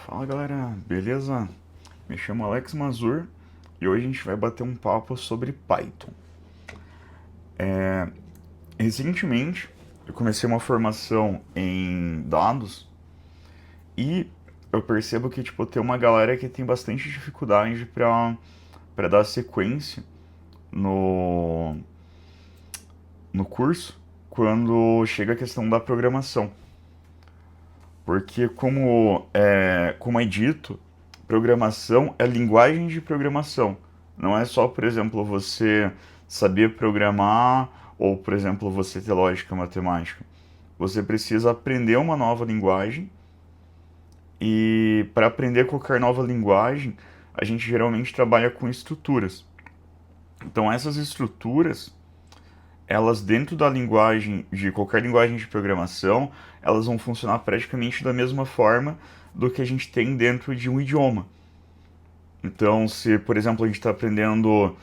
Fala galera, beleza? Me chamo Alex Mazur e hoje a gente vai bater um papo sobre Python. Recentemente eu comecei uma formação em dados e eu percebo que tem uma galera que tem bastante dificuldade para dar sequência no, no curso quando chega a questão da programação. Porque como é dito, programação é linguagem de programação. Não é só, por exemplo, você saber programar ou, por exemplo, você ter lógica matemática. Você precisa aprender uma nova linguagem e para aprender qualquer nova linguagem, a gente geralmente trabalha com estruturas. Então essas estruturas, elas dentro da linguagem, de qualquer linguagem de programação, elas vão funcionar praticamente da mesma forma do que a gente tem dentro de um idioma. Então, se, por exemplo, a gente está aprendendo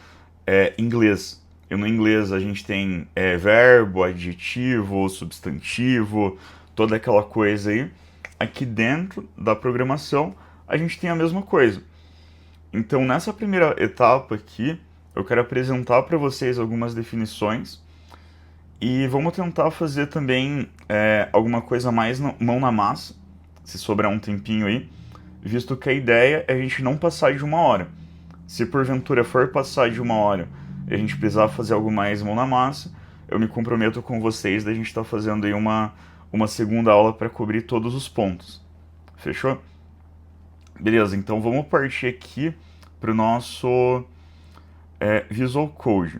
inglês, e no inglês a gente tem verbo, adjetivo, substantivo, toda aquela coisa aí, aqui dentro da programação a gente tem a mesma coisa. Então, nessa primeira etapa aqui, eu quero apresentar para vocês algumas definições e vamos tentar fazer também alguma coisa mais mão na massa, se sobrar um tempinho aí, visto que a ideia é a gente não passar de 1 hora. Se porventura for passar de 1 hora e a gente precisar fazer algo mais mão na massa, eu me comprometo com vocês da gente estar fazendo aí uma segunda aula para cobrir todos os pontos. Fechou? Beleza, então vamos partir aqui para o nosso Visual Code.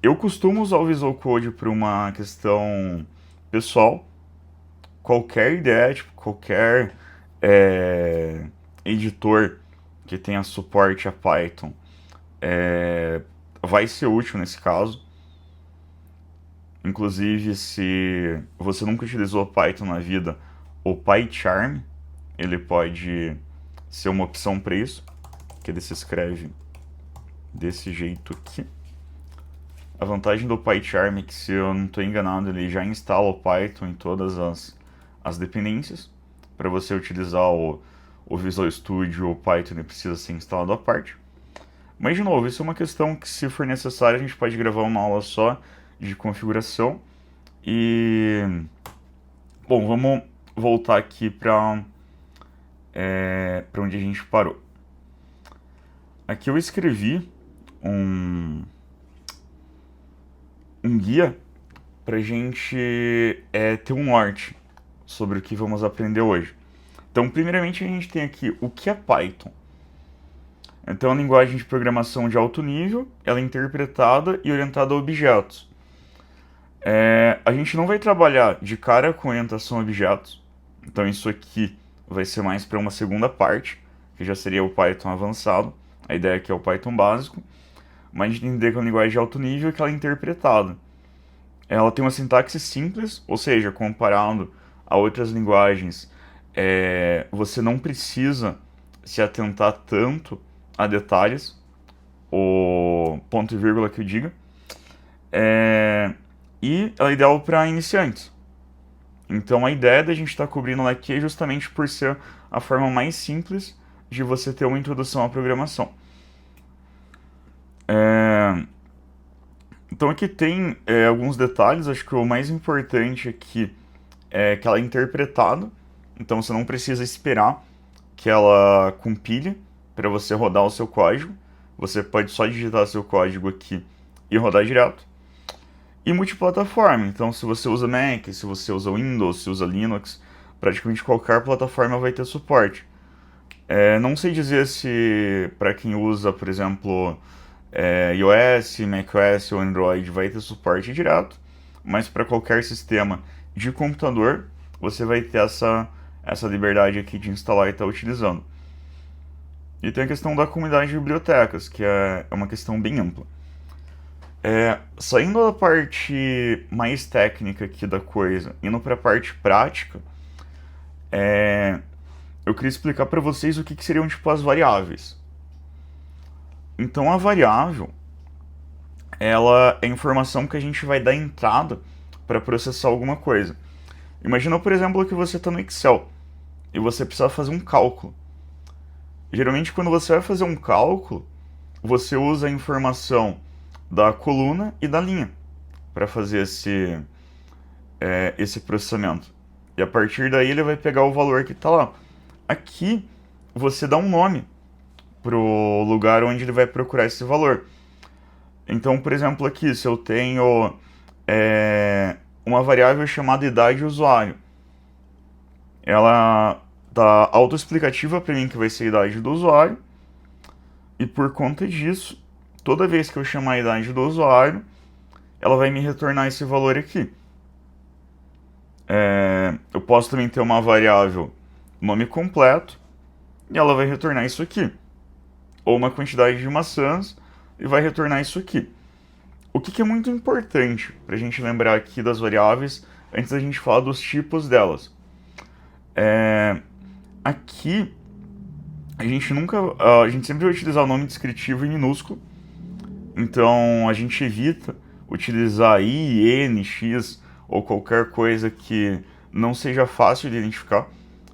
Eu costumo usar o Visual Code para uma questão pessoal. Qualquer ideia, qualquer editor que tenha suporte a Python vai ser útil nesse caso. Inclusive, se você nunca utilizou Python na vida, o PyCharm, ele pode ser uma opção para isso, que ele se escreve desse jeito aqui. A vantagem do PyCharm é que, se eu não estou enganado, ele já instala o Python em todas as dependências. Para você utilizar o Visual Studio, o Python ele precisa ser instalado à parte. Mas, de novo, isso é uma questão que, se for necessário, a gente pode gravar uma aula só de configuração. E, bom, vamos voltar aqui para onde a gente parou. Aqui eu escrevi um guia para a gente ter um norte sobre o que vamos aprender hoje. Então, primeiramente, a gente tem aqui o que é Python. Então, é uma linguagem de programação de alto nível, ela é interpretada e orientada a objetos. A gente não vai trabalhar de cara com orientação a objetos, então isso aqui vai ser mais para uma segunda parte, que já seria o Python avançado. A ideia aqui é o Python básico, mas a gente tem que entender que é uma linguagem de alto nível e que ela é interpretada. Ela tem uma sintaxe simples, ou seja, comparado a outras linguagens, você não precisa se atentar tanto a detalhes, o ponto e vírgula que eu diga, e ela é ideal para iniciantes. Então a ideia da gente estar cobrindo ela aqui é justamente por ser a forma mais simples de você ter uma introdução à programação. Então aqui tem alguns detalhes. Acho que o mais importante aqui é que ela é interpretada, então você não precisa esperar que ela compile para você rodar o seu código. Você pode só digitar seu código aqui e rodar direto. E multiplataforma, então se você usa Mac, se você usa Windows, se usa Linux, praticamente qualquer plataforma vai ter suporte. Não sei dizer se para quem usa, por exemplo, iOS, macOS ou Android vai ter suporte direto, mas para qualquer sistema de computador você vai ter essa liberdade aqui de instalar e estar utilizando. E tem a questão da comunidade de bibliotecas, que é uma questão bem ampla. Saindo da parte mais técnica aqui da coisa, indo para a parte prática, eu queria explicar para vocês o que seriam as variáveis. Então a variável, ela é a informação que a gente vai dar entrada para processar alguma coisa. Imagina, por exemplo, que você está no Excel. e você precisa fazer um cálculo. Geralmente, quando você vai fazer um cálculo, você usa a informação da coluna e da linha para fazer esse processamento. E a partir daí ele vai pegar o valor que está lá. Aqui você dá um nome para o lugar onde ele vai procurar esse valor. Então, por exemplo, aqui, se eu tenho uma variável chamada idade do usuário, ela tá autoexplicativa para mim que vai ser a idade do usuário, e por conta disso, toda vez que eu chamar a idade do usuário, ela vai me retornar esse valor aqui. Eu posso também ter uma variável nome completo, e ela vai retornar isso aqui. Ou uma quantidade de maçãs, e vai retornar isso aqui. O que é muito importante para a gente lembrar aqui das variáveis, antes da gente falar dos tipos delas. Aqui, a gente sempre vai utilizar o nome descritivo em minúsculo, então a gente evita utilizar I, N, X ou qualquer coisa que não seja fácil de identificar.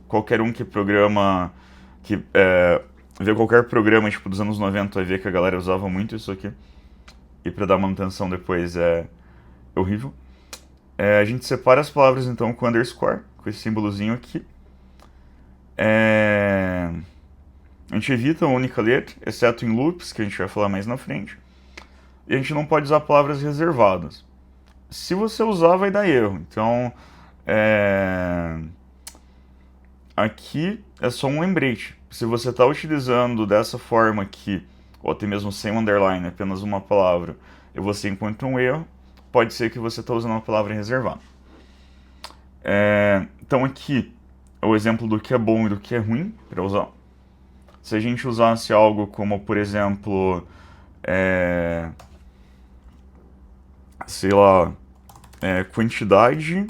Qualquer um que programa, vê qualquer programa tipo dos anos 90 vai ver que a galera usava muito isso aqui. E para dar manutenção depois é horrível. A gente separa as palavras então com underscore, com esse símbolozinho aqui. A gente evita a única letra, exceto em loops, que a gente vai falar mais na frente. E a gente não pode usar palavras reservadas. Se você usar, vai dar erro. Então, aqui é só um lembrete. Se você está utilizando dessa forma aqui, ou até mesmo sem um underline, apenas uma palavra, e você encontra um erro, pode ser que você está usando uma palavra reservada. Então aqui é o exemplo do que é bom e do que é ruim para usar. Se a gente usasse algo como, por exemplo, sei lá, quantidade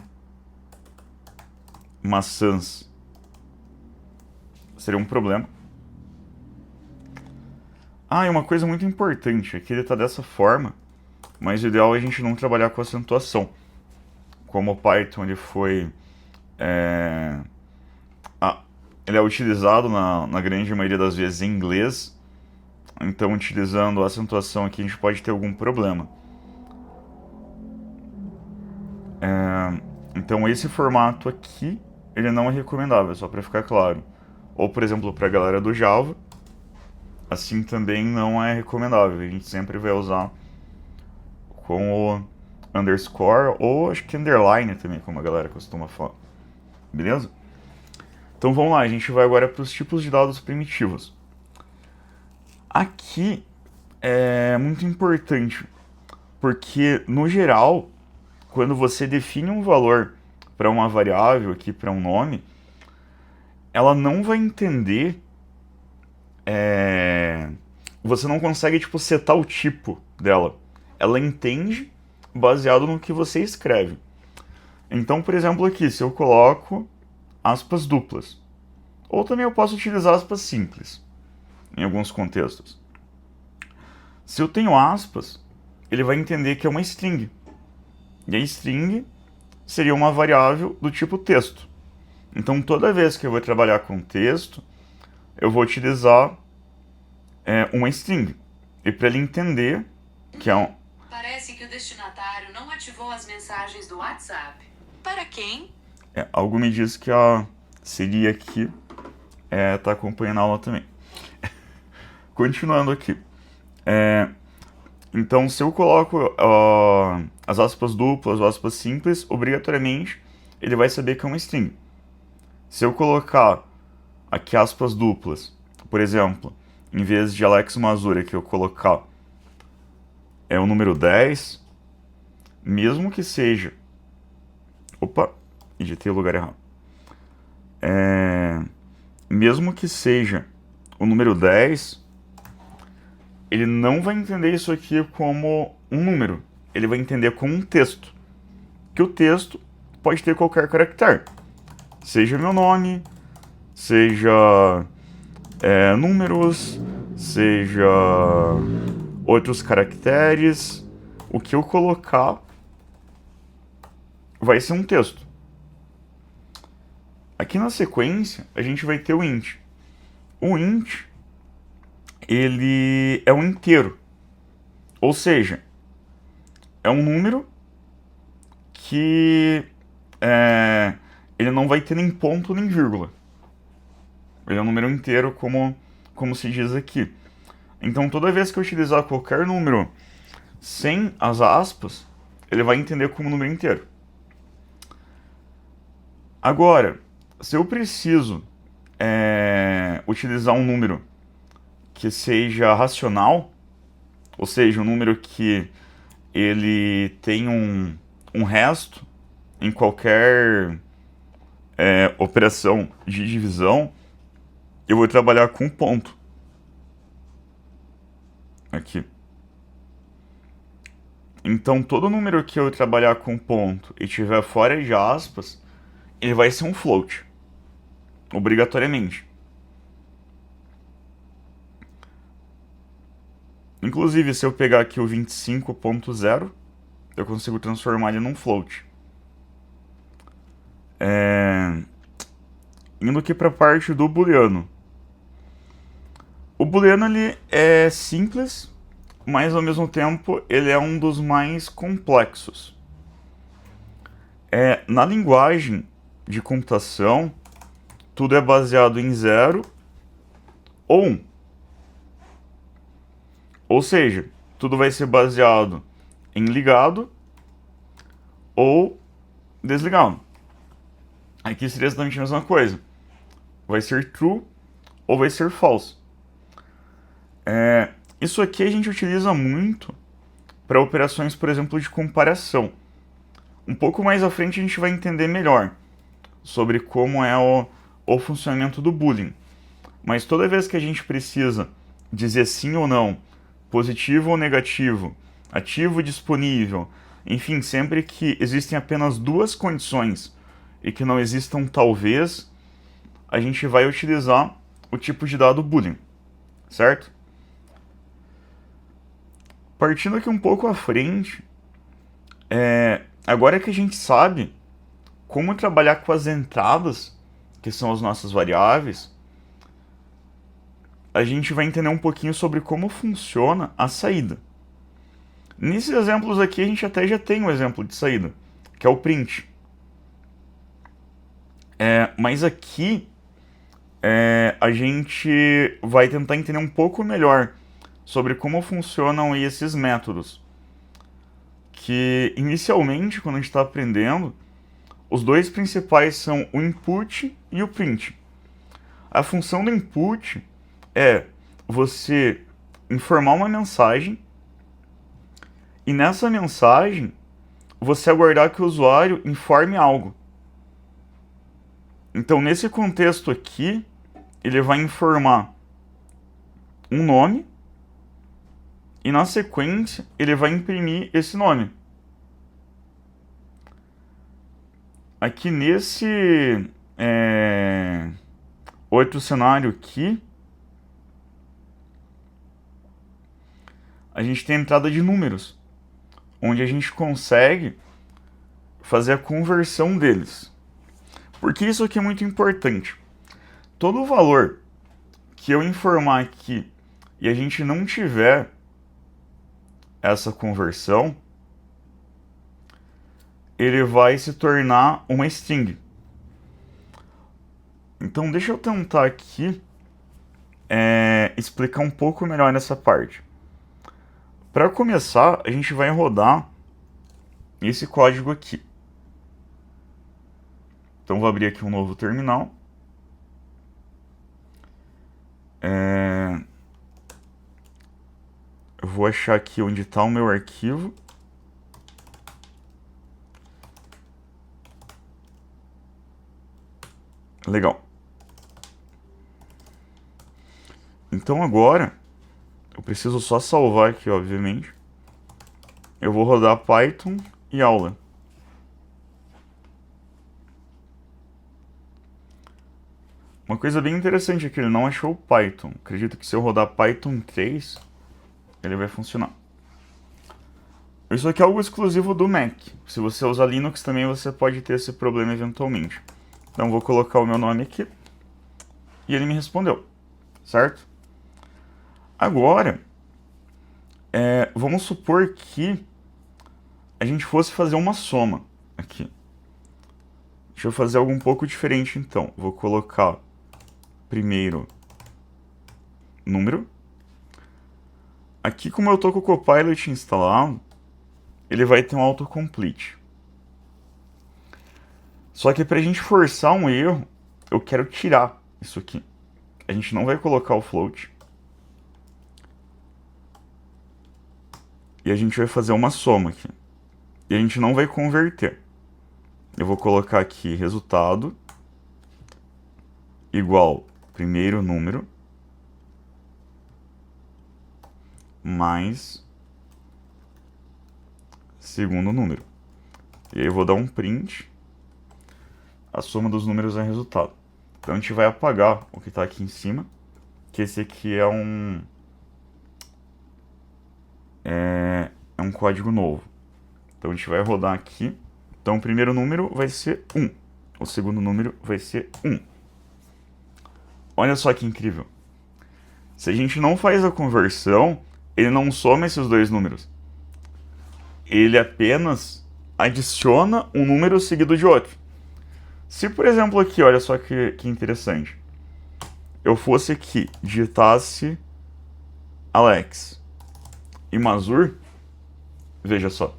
maçãs, seria um problema. E uma coisa muito importante, aqui ele está dessa forma, mas o ideal é a gente não trabalhar com acentuação. Como o Python ele foi... ele é utilizado na grande maioria das vezes em inglês, então utilizando a acentuação aqui a gente pode ter algum problema. Então esse formato aqui, ele não é recomendável, só para ficar claro. Ou, por exemplo, para a galera do Java, assim também não é recomendável. A gente sempre vai usar com o underscore, ou acho que underline também, como a galera costuma falar. Beleza? Então vamos lá, a gente vai agora para os tipos de dados primitivos. Aqui é muito importante, porque no geral, quando você define um valor para uma variável aqui, para um nome, ela não vai entender. Você não consegue tipo setar o tipo dela. Ela entende baseado no que você escreve. Então, por exemplo, aqui, se eu coloco aspas duplas, ou também eu posso utilizar aspas simples em alguns contextos. Se eu tenho aspas, ele vai entender que é uma string. E a string seria uma variável do tipo texto. Então, toda vez que eu vou trabalhar com texto, eu vou utilizar uma string. E para ele entender que é um... Parece que o destinatário não ativou as mensagens do WhatsApp. Para quem? Algo me diz que seria aqui tá acompanhando a aula também. Continuando aqui. Então, se eu coloco as aspas duplas ou aspas simples, obrigatoriamente ele vai saber que é uma string. Se eu colocar aqui aspas duplas, por exemplo, em vez de Alex Mazur que eu colocar o número 10, mesmo que seja... Opa, digitei o lugar errado. Mesmo que seja o número 10, ele não vai entender isso aqui como um número. Ele vai entender como um texto. Que o texto pode ter qualquer caractere. Seja meu nome, seja números, seja outros caracteres. O que eu colocar vai ser um texto. Aqui na sequência, a gente vai ter o int. O int, ele é um inteiro. Ou seja, é um número que ele não vai ter nem ponto nem vírgula. Ele é um número inteiro, como se diz aqui. Então, toda vez que eu utilizar qualquer número sem as aspas, ele vai entender como número inteiro. Agora, se eu preciso utilizar um número que seja racional, ou seja, um número que ele tem um resto em qualquer operação de divisão, eu vou trabalhar com ponto. Aqui. Então, todo número que eu trabalhar com ponto e tiver fora de aspas, ele vai ser um float. Obrigatoriamente. Inclusive, se eu pegar aqui o 25.0, eu consigo transformar ele num float. Indo aqui para a parte do booleano. O booleano ele é simples, mas ao mesmo tempo ele é um dos mais complexos. Na linguagem de computação, tudo é baseado em 0 ou 1. Ou seja, tudo vai ser baseado em ligado ou desligado. Aqui seria exatamente a mesma coisa. Vai ser true ou vai ser false. Isso aqui a gente utiliza muito para operações, por exemplo, de comparação. Um pouco mais à frente a gente vai entender melhor sobre como é o funcionamento do Boolean. Mas toda vez que a gente precisa dizer sim ou não, positivo ou negativo, ativo ou disponível, enfim, sempre que existem apenas duas condições e que não existam talvez, a gente vai utilizar o tipo de dado Boolean, certo? Partindo aqui um pouco à frente, agora que a gente sabe como trabalhar com as entradas, que são as nossas variáveis, a gente vai entender um pouquinho sobre como funciona a saída. Nesses exemplos aqui, a gente até já tem um exemplo de saída, que é o print. Mas aqui, a gente vai tentar entender um pouco melhor sobre como funcionam esses métodos. Que, inicialmente, quando a gente está aprendendo, os dois principais são o input e o print. A função do input é você informar uma mensagem e nessa mensagem você aguardar que o usuário informe algo. Então, nesse contexto aqui, ele vai informar um nome e na sequência ele vai imprimir esse nome. Aqui nesse outro cenário aqui, a gente tem a entrada de números, onde a gente consegue fazer a conversão deles. Porque isso aqui é muito importante. Todo valor que eu informar aqui e a gente não tiver essa conversão, ele vai se tornar uma string. Então deixa eu tentar aqui explicar um pouco melhor nessa parte. Para começar, a gente vai rodar esse código aqui. Então vou abrir aqui um novo terminal. Eu vou achar aqui onde está o meu arquivo. Legal. Então agora, eu preciso só salvar aqui, obviamente. Eu vou rodar Python e aula. Uma coisa bem interessante é que ele não achou o Python. Acredito que se eu rodar Python 3, ele vai funcionar. Isso aqui é algo exclusivo do Mac. Se você usar Linux também você pode ter esse problema eventualmente. Então vou colocar o meu nome aqui. E ele me respondeu, certo? Agora, vamos supor que a gente fosse fazer uma soma aqui. Deixa eu fazer algo um pouco diferente então. Vou colocar primeiro número. Aqui, como eu tô com o Copilot instalado, ele vai ter um autocomplete. Só que pra gente forçar um erro, eu quero tirar isso aqui. A gente não vai colocar o float. E a gente vai fazer uma soma aqui. E a gente não vai converter. Eu vou colocar aqui resultado igual primeiro número mais segundo número. E aí eu vou dar um print. A soma dos números é resultado. Então a gente vai apagar o que está aqui em cima, que esse aqui é um código novo. Então a gente vai rodar aqui. Então o primeiro número vai ser 1. O segundo número vai ser 1. Olha só que incrível. Se a gente não faz a conversão, ele não soma esses dois números. Ele apenas adiciona um número seguido de outro. Se, por exemplo, aqui, olha só que interessante. Eu fosse aqui, digitasse Alex e Mazur, veja só.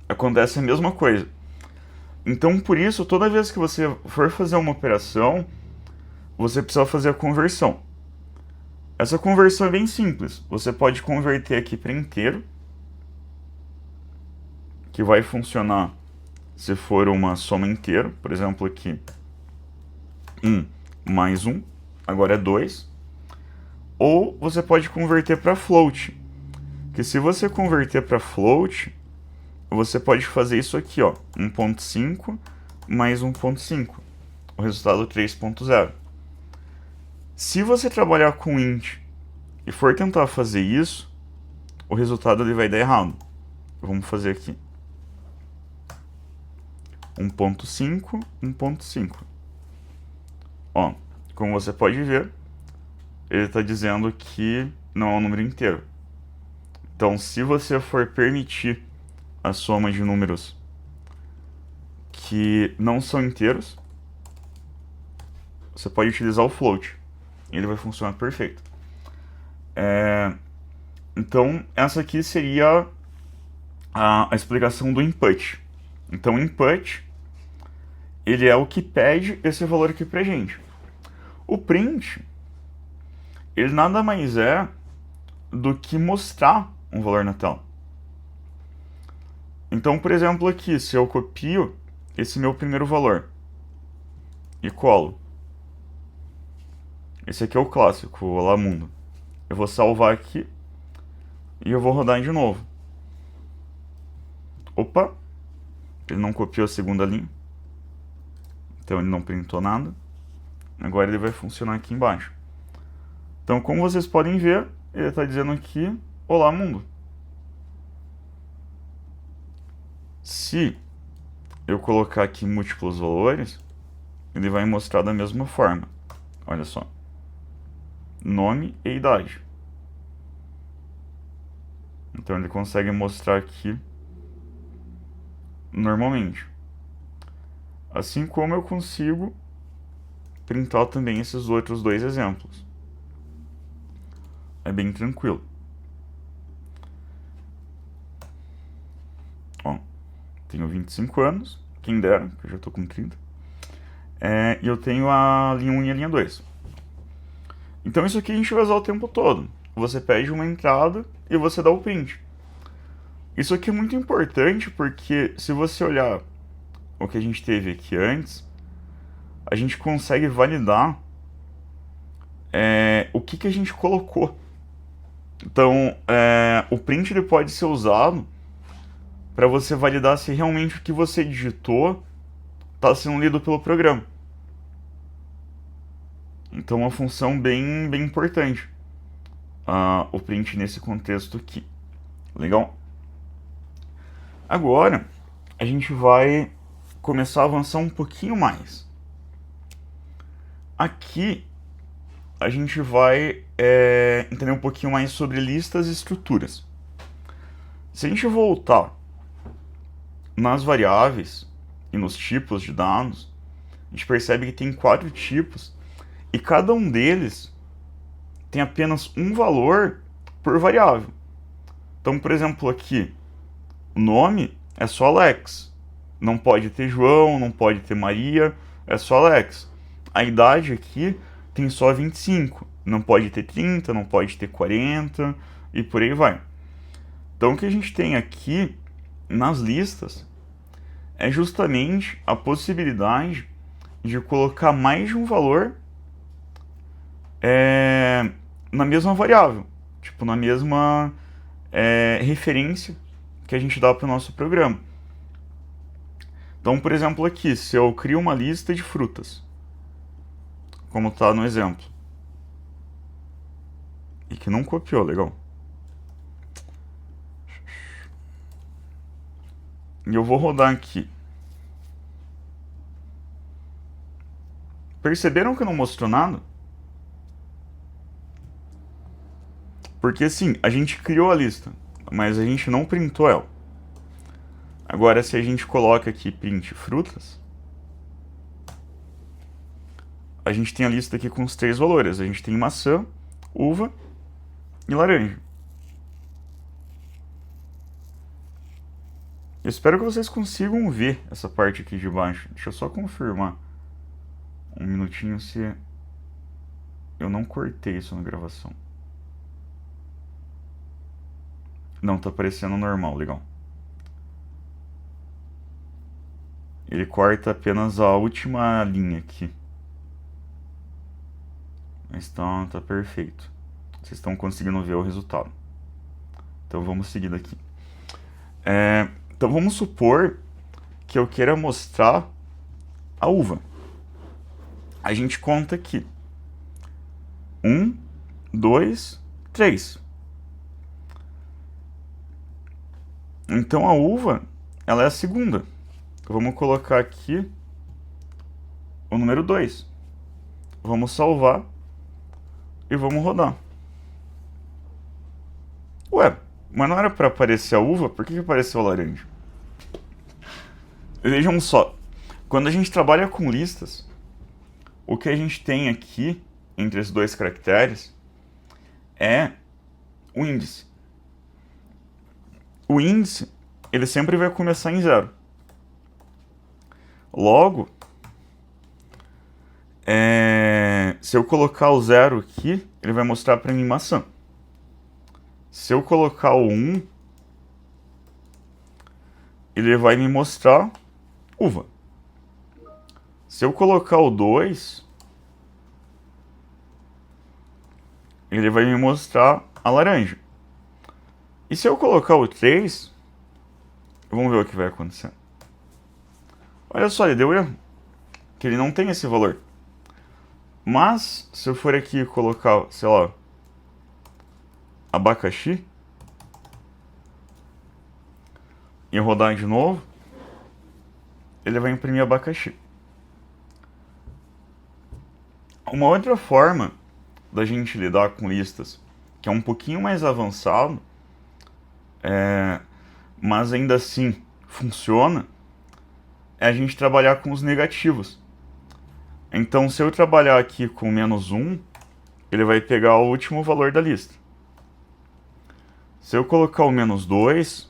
Acontece a mesma coisa. Então, por isso, toda vez que você for fazer uma operação, você precisa fazer a conversão. Essa conversão é bem simples. Você pode converter aqui para inteiro, que vai funcionar se for uma soma inteira. Por exemplo, aqui 1 mais 1, agora é 2. Ou você pode converter para float, que se você converter para float, você pode fazer isso aqui, ó, 1.5 mais 1.5, o resultado 3.0. Se você trabalhar com int e for tentar fazer isso, o resultado ele vai dar errado. Vamos fazer aqui 1.5, 1.5. Ó, como você pode ver, ele está dizendo que não é um número inteiro. Então, se você for permitir a soma de números que não são inteiros, você pode utilizar o float. Ele vai funcionar perfeito. Então, essa aqui seria a explicação do input. Então, o input, ele é o que pede esse valor aqui pra gente. O print, ele nada mais é do que mostrar um valor na tela. Então, por exemplo, aqui, se eu copio esse meu primeiro valor e colo, esse aqui é o clássico, o Olá Mundo. Eu vou salvar aqui e eu vou rodar de novo. Opa, ele não copiou a segunda linha, então ele não printou nada. Agora ele vai funcionar aqui embaixo. Então, como vocês podem ver, ele está dizendo aqui, Olá Mundo. Se eu colocar aqui múltiplos valores, ele vai mostrar da mesma forma. Olha só. Nome e idade. Então ele consegue mostrar aqui normalmente. Assim como eu consigo printar também esses outros dois exemplos. É bem tranquilo. Ó, tenho 25 anos, quem dera, que eu já tô com 30. E eu tenho a linha 1 e a linha 2. Então isso aqui a gente vai usar o tempo todo. Você pede uma entrada e você dá o print. Isso aqui é muito importante porque se você olhar o que a gente teve aqui antes, a gente consegue validar o que a gente colocou. Então, o print ele pode ser usado para você validar se realmente o que você digitou está sendo lido pelo programa. Então, é uma função bem importante, o print nesse contexto aqui. Legal? Agora, a gente vai começar a avançar um pouquinho mais. Aqui a gente vai entender um pouquinho mais sobre listas e estruturas. Se a gente voltar nas variáveis e nos tipos de dados, a gente percebe que tem 4 tipos e cada um deles tem apenas um valor por variável. Então, por exemplo, aqui, o nome é só Alex. Não pode ter João, não pode ter Maria, é só Alex. A idade aqui tem só 25. Não pode ter 30, não pode ter 40 e por aí vai. Então, o que a gente tem aqui nas listas é justamente a possibilidade de colocar mais de um valor na mesma variável, tipo, na mesma referência que a gente dá para o nosso programa. Então, por exemplo, aqui, se eu crio uma lista de frutas, como está no exemplo, e que não copiou, legal. E eu vou rodar aqui. Perceberam que não mostrou nada? Porque sim, a gente criou a lista, mas a gente não printou ela. Agora, se a gente coloca aqui print frutas, a gente tem a lista aqui com os 3 valores. A gente tem maçã, uva e laranja. Eu espero que vocês consigam ver essa parte aqui de baixo. Deixa eu só confirmar um minutinho se eu não cortei isso na gravação. Não, tá aparecendo normal, legal. Ele corta apenas a última linha aqui. Mas tá perfeito. Vocês estão conseguindo ver o resultado. Então vamos seguir daqui. Então vamos supor que eu queira mostrar a uva. A gente conta aqui. 1, 2, 3. Então a uva, ela é a segunda. Vamos colocar aqui o número 2. Vamos salvar e vamos rodar. Ué, mas não era para aparecer a uva? Por que apareceu a laranja? Vejam só, quando a gente trabalha com listas, o que a gente tem aqui entre esses 2 caracteres é o índice. O índice, ele sempre vai começar em 0. Logo, se eu colocar o 0 aqui, ele vai mostrar para mim maçã. Se eu colocar o 1, ele vai me mostrar uva. Se eu colocar o 2, ele vai me mostrar a laranja. E se eu colocar o 3, vamos ver o que vai acontecer. Olha só, ele deu erro, que ele não tem esse valor. Mas, se eu for aqui colocar, sei lá, abacaxi, e rodar de novo, ele vai imprimir abacaxi. Uma outra forma da gente lidar com listas, que é um pouquinho mais avançado, mas ainda assim funciona, é a gente trabalhar com os negativos. Então, se eu trabalhar aqui com -1, ele vai pegar o último valor da lista. Se eu colocar o -2,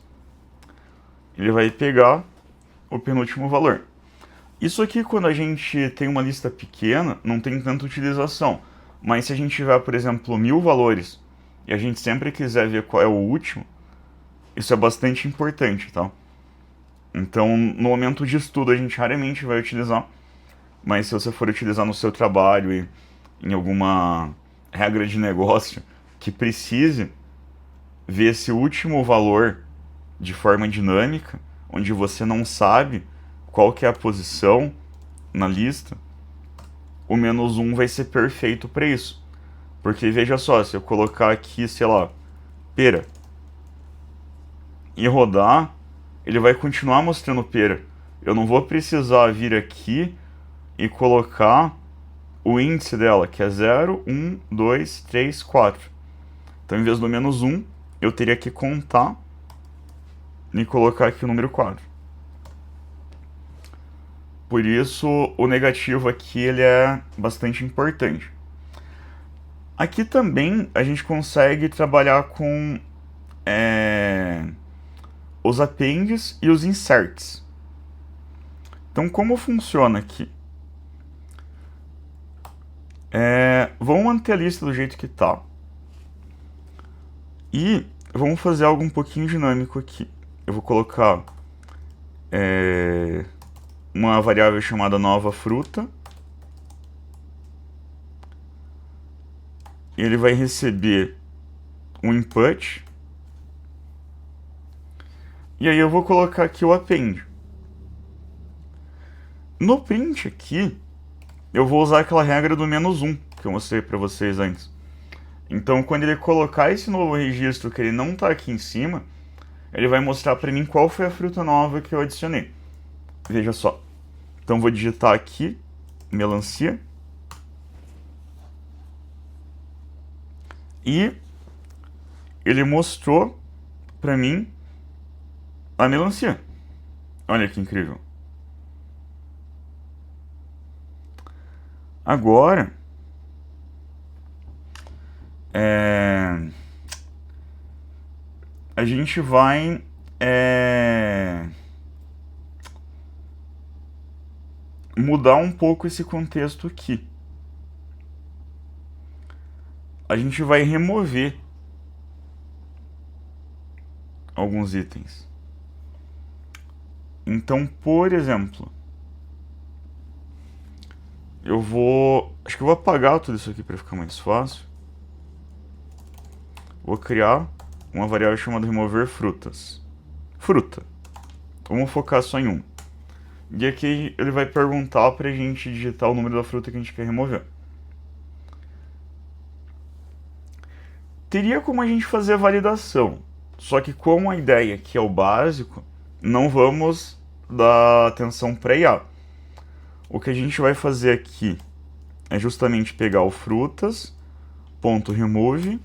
ele vai pegar o penúltimo valor. Isso aqui, quando a gente tem uma lista pequena, não tem tanta utilização. Mas se a gente tiver, por exemplo, 1000 valores, e a gente sempre quiser ver qual é o último, isso é bastante importante, tá? Então, no momento de estudo, a gente raramente vai utilizar, mas se você for utilizar no seu trabalho e em alguma regra de negócio que precise ver esse último valor de forma dinâmica, onde você não sabe qual que é a posição na lista, o -1 vai ser perfeito para isso. Porque veja só, se eu colocar aqui, sei lá, pera, e rodar, ele vai continuar mostrando pera. eu não vou precisar vir aqui e colocar o índice dela, que é 0, 1, 2, 3, 4. Então, em vez do menos 1, eu teria que contar e colocar aqui o número 4. Por isso, o negativo aqui ele é bastante importante. Aqui também a gente consegue trabalhar com os appends e os inserts. Então, como funciona aqui? Vamos manter a lista do jeito que está. E vamos fazer algo um pouquinho dinâmico aqui. Eu vou colocar uma variável chamada nova fruta. Ele vai receber um input. E aí eu vou colocar aqui o append. No print aqui, eu vou usar aquela regra do menos 1 que eu mostrei para vocês antes. Então, quando ele colocar esse novo registro que ele não está aqui em cima, ele vai mostrar para mim qual foi a fruta nova que eu adicionei. Veja só. Então, vou digitar aqui, melancia. E ele mostrou para mim a melancia. Olha que incrível. Agora, a gente vai mudar um pouco esse contexto aqui. A gente vai remover alguns itens. Então, por exemplo, acho que eu vou apagar tudo isso aqui para ficar mais fácil. Vou criar uma variável chamada remover frutas. Fruta. Vamos focar só em um. E aqui ele vai perguntar para a gente digitar o número da fruta que a gente quer remover. Teria como a gente fazer a validação, só que como a ideia aqui é o básico, não vamos dar atenção para IA. O que a gente vai fazer aqui é justamente pegar o frutas, ponto remove,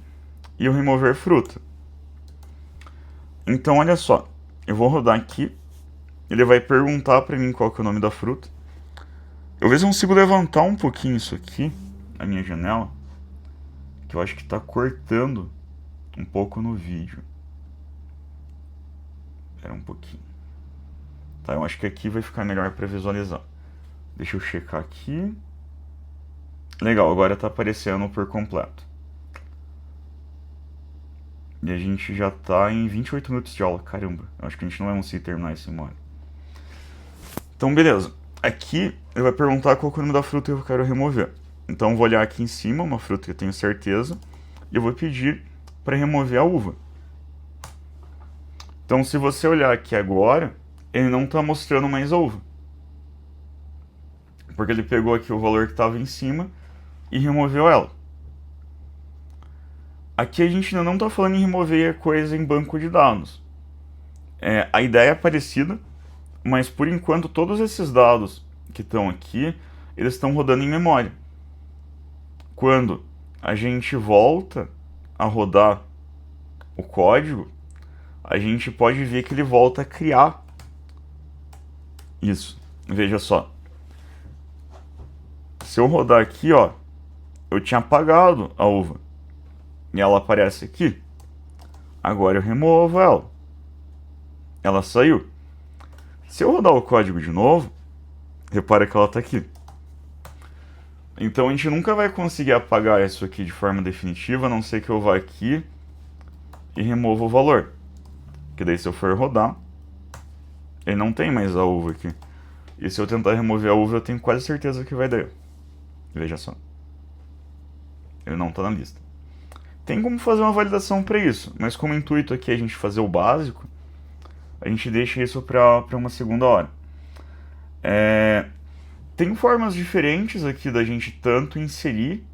e o remover fruta. Então, olha só, eu vou rodar aqui, ele vai perguntar para mim qual que é o nome da fruta. Eu vejo se eu consigo levantar um pouquinho isso aqui, a minha janela, que eu acho que está cortando um pouco no vídeo. Espera um pouquinho. Tá, eu acho que aqui vai ficar melhor para visualizar. Deixa eu checar aqui. Legal, agora está aparecendo por completo. E a gente já está em 28 minutos de aula. Caramba, eu acho que a gente não vai conseguir terminar isso em uma hora. Então, beleza. Aqui ele vai perguntar qual é o nome da fruta que eu quero remover. Então, eu vou olhar aqui em cima, uma fruta que eu tenho certeza, e eu vou pedir para remover a uva. Então, se você olhar aqui agora, ele não está mostrando mais a uva. Porque ele pegou aqui o valor que estava em cima e removeu ela. Aqui a gente ainda não está falando em remover coisa em banco de dados. A ideia é parecida, mas por enquanto todos esses dados que estão aqui, eles estão rodando em memória. Quando a gente volta a rodar o código, a gente pode ver que ele volta a criar isso. Veja só. Se eu rodar aqui, ó, eu tinha apagado a uva. E ela aparece aqui. Agora eu removo ela. Ela saiu. Se eu rodar o código de novo, repara que ela está aqui. Então a gente nunca vai conseguir apagar isso aqui de forma definitiva, a não ser que eu vá aqui e remova o valor. Que daí se eu for rodar, ele não tem mais a uva aqui. E se eu tentar remover a uva, eu tenho quase certeza que vai dar. Veja só. Ele não está na lista. Tem como fazer uma validação para isso, mas como o intuito aqui é a gente fazer o básico, a gente deixa isso para uma segunda hora. Tem formas diferentes aqui da gente tanto inserir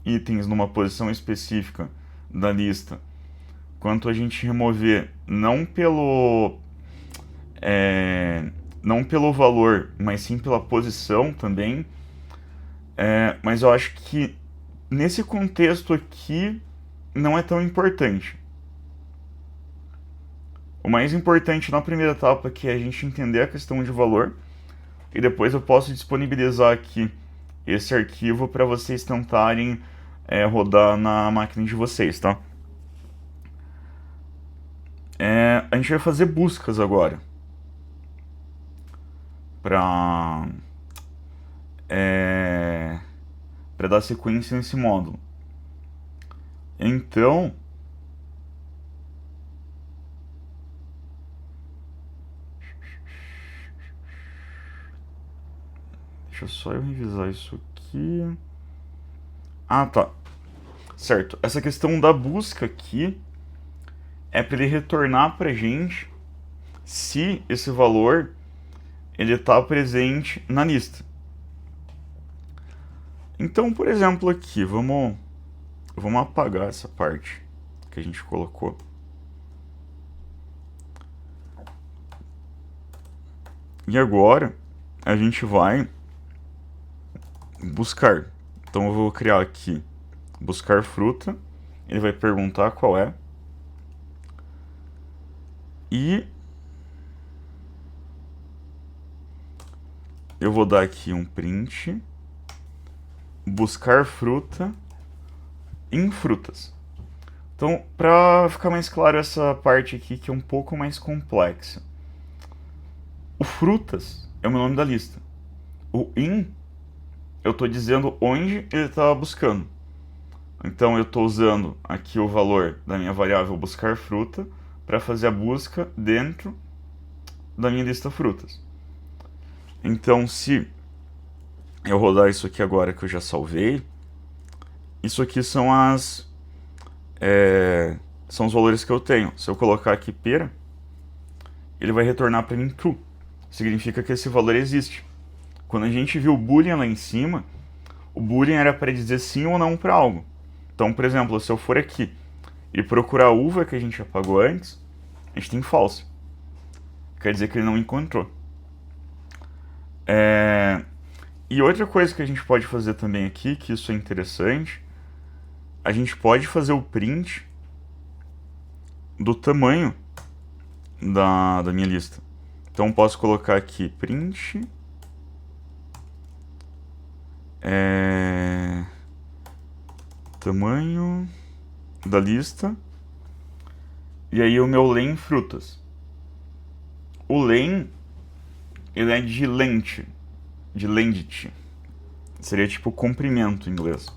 itens numa posição específica da lista, quanto a gente remover não não pelo valor, mas sim pela posição também. Mas eu acho que nesse contexto aqui não é tão importante. O mais importante na primeira etapa aqui é a gente entender a questão de valor, e depois eu posso disponibilizar aqui esse arquivo para vocês tentarem rodar na máquina de vocês, tá? A gente vai fazer buscas agora para dar sequência nesse módulo. Então, deixa só eu revisar isso aqui. Ah, tá. Certo. Essa questão da busca aqui é para ele retornar para a gente se esse valor ele está presente na lista. Então, por exemplo, aqui, vamos apagar essa parte que a gente colocou. E agora a gente vai buscar. Então eu vou criar aqui buscar fruta. Ele vai perguntar qual é. E eu vou dar aqui um print. Buscar fruta em frutas. Então, para ficar mais claro essa parte aqui que é um pouco mais complexa. O frutas é o meu nome da lista. O in, eu estou dizendo onde ele está buscando. Então, eu estou usando aqui o valor da minha variável buscar fruta para fazer a busca dentro da minha lista frutas. Então, se eu rodar isso aqui agora que eu já salvei, isso aqui são são os valores que eu tenho. Se eu colocar aqui pera, ele vai retornar para mim true. Significa que esse valor existe. Quando a gente viu o boolean lá em cima, o boolean era para dizer sim ou não para algo. Então, por exemplo, se eu for aqui e procurar a uva que a gente apagou antes, a gente tem false. Quer dizer que ele não encontrou. E outra coisa que a gente pode fazer também aqui, que isso é interessante, a gente pode fazer o print do tamanho da minha lista. Então posso colocar aqui print tamanho da lista, e aí o meu len frutas. O len ele é de length, seria tipo comprimento em inglês.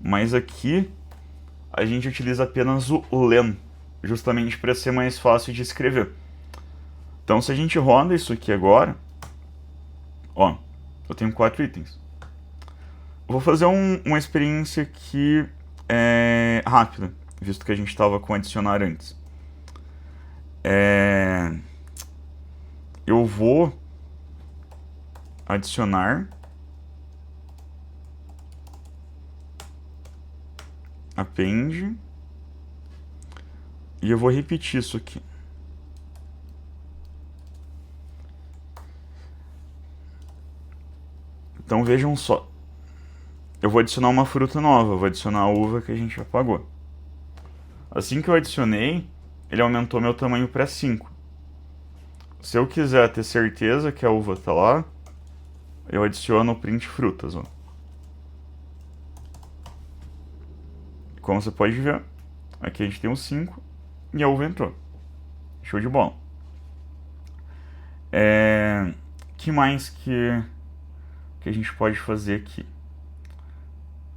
Mas aqui a gente utiliza apenas o len, justamente para ser mais fácil de escrever. Então, se a gente roda isso aqui agora, ó, eu tenho 4 itens. Eu vou fazer uma experiência aqui rápida, visto que a gente estava com adicionar antes. Eu vou adicionar append e eu vou repetir isso aqui. Então vejam só, eu vou adicionar uma fruta nova, eu vou adicionar a uva que a gente apagou. Assim que eu adicionei, ele aumentou meu tamanho para 5. Se eu quiser ter certeza que a uva está lá, eu adiciono o print frutas. Ó. Como você pode ver, aqui a gente tem um 5 e a uva entrou. Show de bola. Que mais que a gente pode fazer aqui?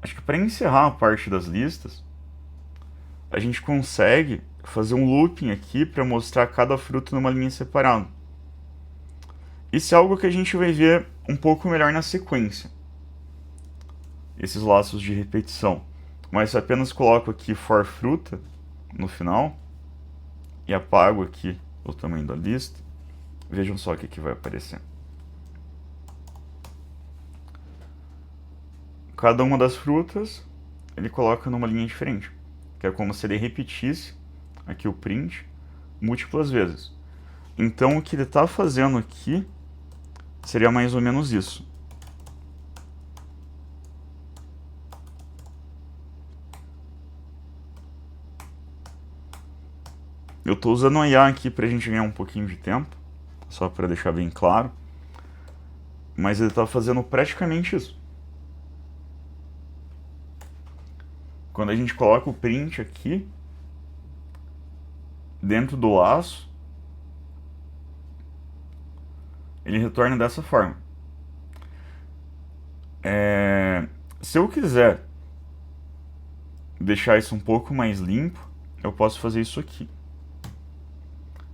Acho que para encerrar a parte das listas, a gente consegue fazer um looping aqui para mostrar cada fruta numa linha separada. Isso é algo que a gente vai ver um pouco melhor na sequência. Esses laços de repetição. Mas eu apenas coloco aqui for fruta no final e apago aqui o tamanho da lista. Vejam só o que vai aparecer. Cada uma das frutas ele coloca numa linha diferente, que é como se ele repetisse aqui o print múltiplas vezes. Então o que ele está fazendo aqui seria mais ou menos isso. Eu estou usando a IA aqui para a gente ganhar um pouquinho de tempo, só para deixar bem claro. Mas ele está fazendo praticamente isso. Quando a gente coloca o print aqui, dentro do laço, ele retorna dessa forma. Se eu quiser deixar isso um pouco mais limpo, eu posso fazer isso aqui.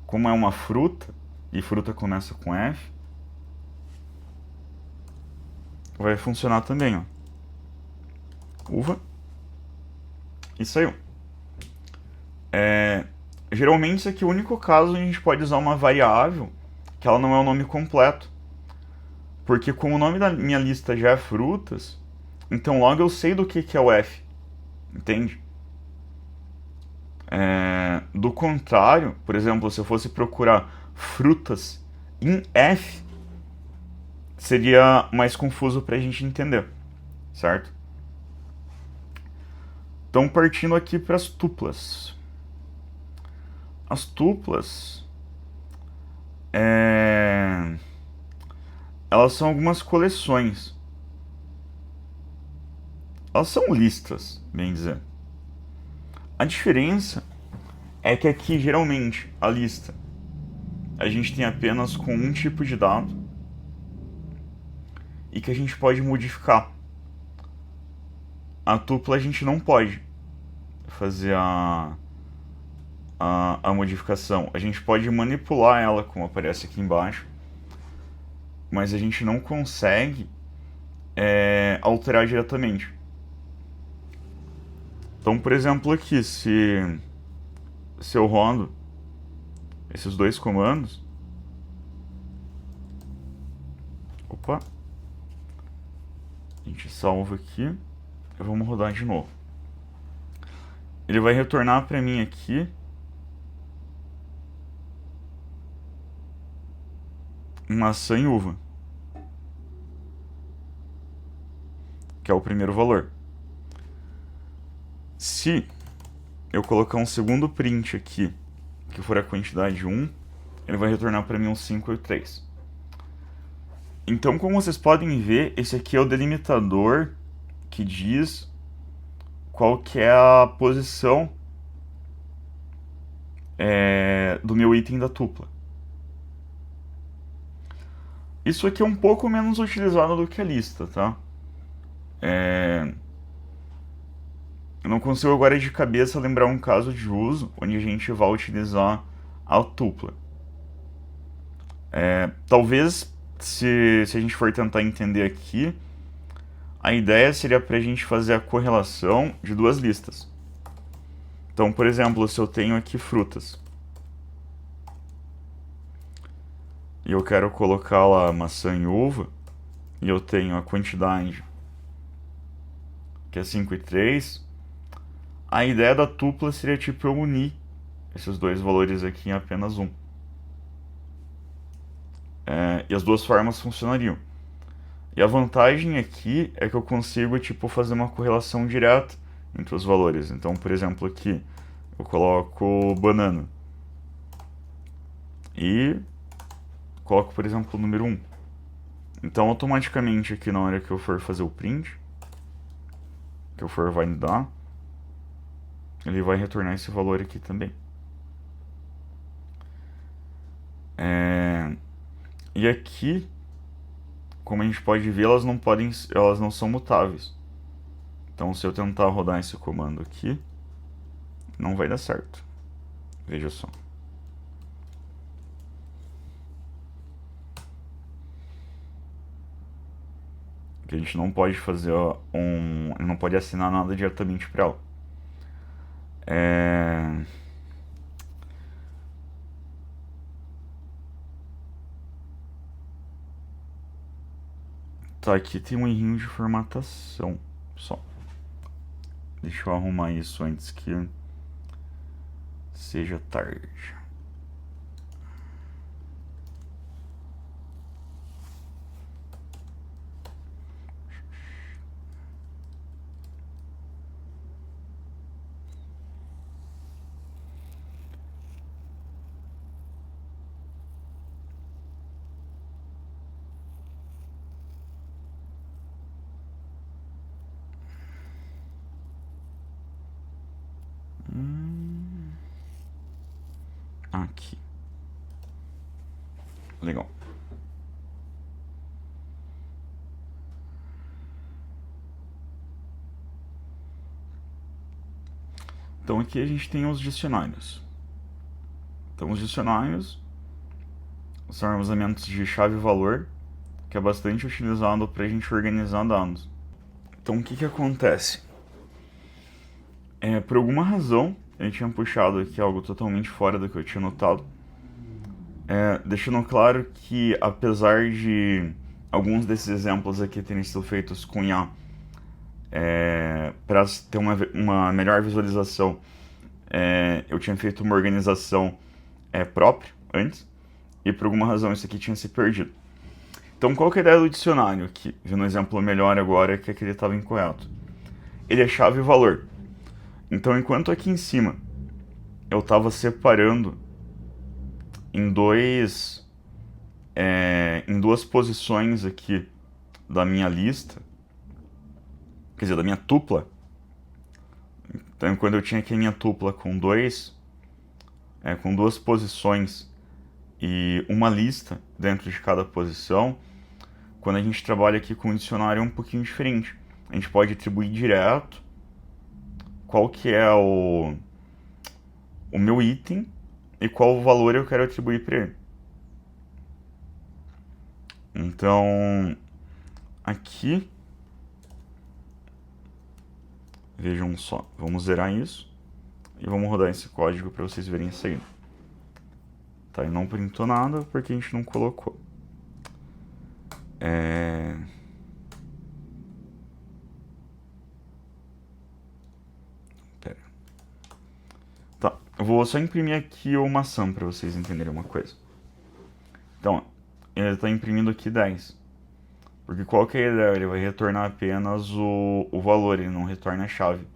Como é uma fruta, e fruta começa com F, vai funcionar também, ó. Uva. E saiu. Geralmente isso aqui é o único caso onde a gente pode usar uma variável que ela não é o nome completo. Porque como o nome da minha lista já é frutas, então logo eu sei do que é o F. Entende? Do contrário, por exemplo, se eu fosse procurar frutas em F, seria mais confuso para a gente entender, certo? Então, partindo aqui para as tuplas. As tuplas, elas são algumas coleções. Elas são listas, bem dizer. A diferença é que aqui, geralmente, a lista, a gente tem apenas com um tipo de dado e que a gente pode modificar. A tupla a gente não pode fazer a modificação. A gente pode manipular ela, como aparece aqui embaixo, mas a gente não consegue alterar diretamente. Então, por exemplo, aqui, se eu rodo esses dois comandos, opa, a gente salva aqui e vamos rodar de novo. Ele vai retornar para mim aqui maçã e uva, que é o primeiro valor. Se eu colocar um segundo print aqui, que for a quantidade 1, ele vai retornar para mim um 5 e 3. Então, como vocês podem ver, esse aqui é o delimitador que diz qual que é a posição do meu item da tupla. Isso aqui é um pouco menos utilizado do que a lista, tá? Eu não consigo agora de cabeça lembrar um caso de uso onde a gente vai utilizar a tupla. Talvez, se a gente for tentar entender aqui, a ideia seria para a gente fazer a correlação de duas listas. Então, por exemplo, se eu tenho aqui frutas e eu quero colocar lá maçã e uva, e eu tenho a quantidade que é 5 e 3, a ideia da tupla seria tipo eu unir esses dois valores aqui em apenas um. E as duas formas funcionariam. E a vantagem aqui é que eu consigo tipo fazer uma correlação direta entre os valores. Então, por exemplo, aqui eu coloco banana e coloco, por exemplo, o número 1. Então, automaticamente aqui na hora que eu for fazer o print, que eu for validar, ele vai retornar esse valor aqui também. E aqui, como a gente pode ver, elas não são mutáveis. Então, se eu tentar rodar esse comando aqui, não vai dar certo. Veja só. Que a gente não pode fazer não pode assinar nada diretamente para ela. Tá, aqui tem um errinho de formatação só. Deixa eu arrumar isso antes que seja tarde. aqui. Legal. Então aqui a gente tem os dicionários. Então os dicionários são armazenamentos de chave e valor, que é bastante utilizado para a gente organizar dados. Então o que acontece? Por alguma razão, eu tinha puxado aqui algo totalmente fora do que eu tinha notado, deixando claro que apesar de alguns desses exemplos aqui terem sido feitos com IA, para ter uma melhor visualização, eu tinha feito uma organização própria antes, e por alguma razão isso aqui tinha se perdido. Então qual que é a ideia do dicionário aqui? Vendo um exemplo melhor agora, que aquele estava incorreto. Ele é chave e valor. Então enquanto aqui em cima eu estava separando em duas posições aqui da minha lista, quer dizer, da minha tupla. Então, quando eu tinha aqui a minha tupla com duas posições e uma lista dentro de cada posição, quando a gente trabalha aqui com o dicionário é um pouquinho diferente. A gente pode atribuir direto qual que é o meu item e qual o valor eu quero atribuir para ele. Então, aqui, vejam só, vamos zerar isso e vamos rodar esse código para vocês verem a saída. Tá, e não printou nada porque a gente não colocou. Pera. Tá, eu vou só imprimir aqui o maçã para vocês entenderem uma coisa. Então, ele está imprimindo aqui 10. Porque qual que é a ideia? Ele vai retornar apenas o valor, ele não retorna a chave.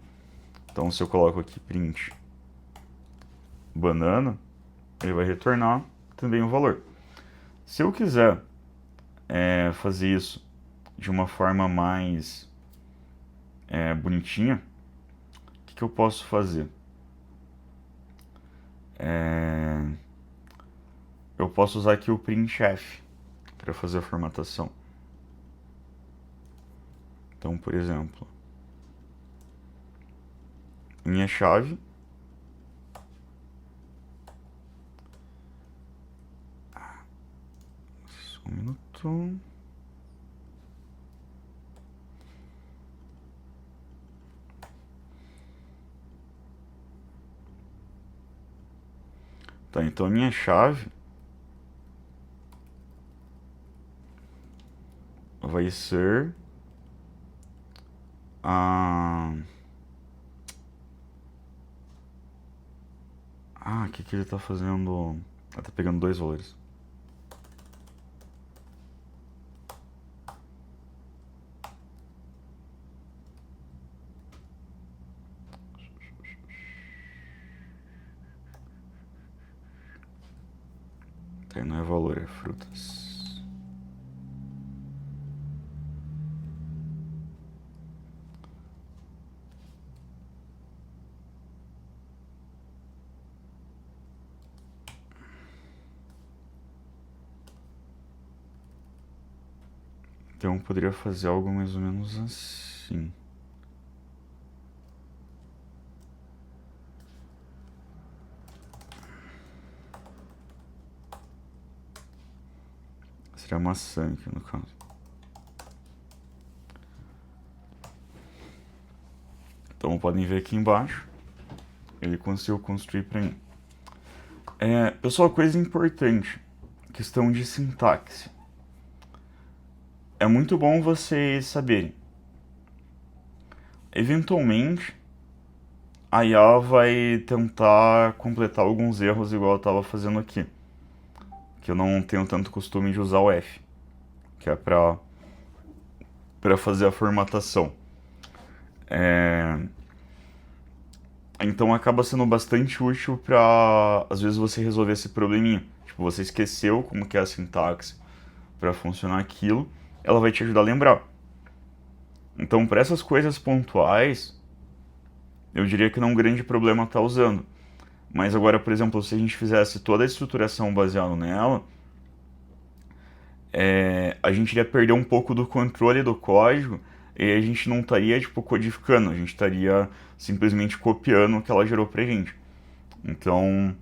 Então, se eu coloco aqui print banana, ele vai retornar também o valor. Se eu quiser fazer isso de uma forma mais bonitinha, o que eu posso fazer? Eu posso usar aqui o printf para fazer a formatação. Então, por exemplo, minha chave só um minuto. Tá, então a minha chave vai ser o que ele tá fazendo? Ele tá pegando dois valores. Tá, não é valor, é frutas. Então eu poderia fazer algo mais ou menos assim. Seria maçã aqui no caso. Então podem ver aqui embaixo, ele conseguiu construir para mim. Pessoal, coisa importante, questão de sintaxe. É muito bom vocês saberem. Eventualmente, a IA vai tentar completar alguns erros igual eu estava fazendo aqui. Que eu não tenho tanto costume de usar o F, que é para fazer a formatação. Então acaba sendo bastante útil para, às vezes, você resolver esse probleminha. Tipo, você esqueceu como que é a sintaxe para funcionar aquilo, ela vai te ajudar a lembrar. Então, para essas coisas pontuais, eu diria que não é um grande problema estar usando. Mas agora, por exemplo, se a gente fizesse toda a estruturação baseada nela, a gente iria perder um pouco do controle do código e a gente não estaria tipo, codificando, a gente estaria simplesmente copiando o que ela gerou pra gente. Então,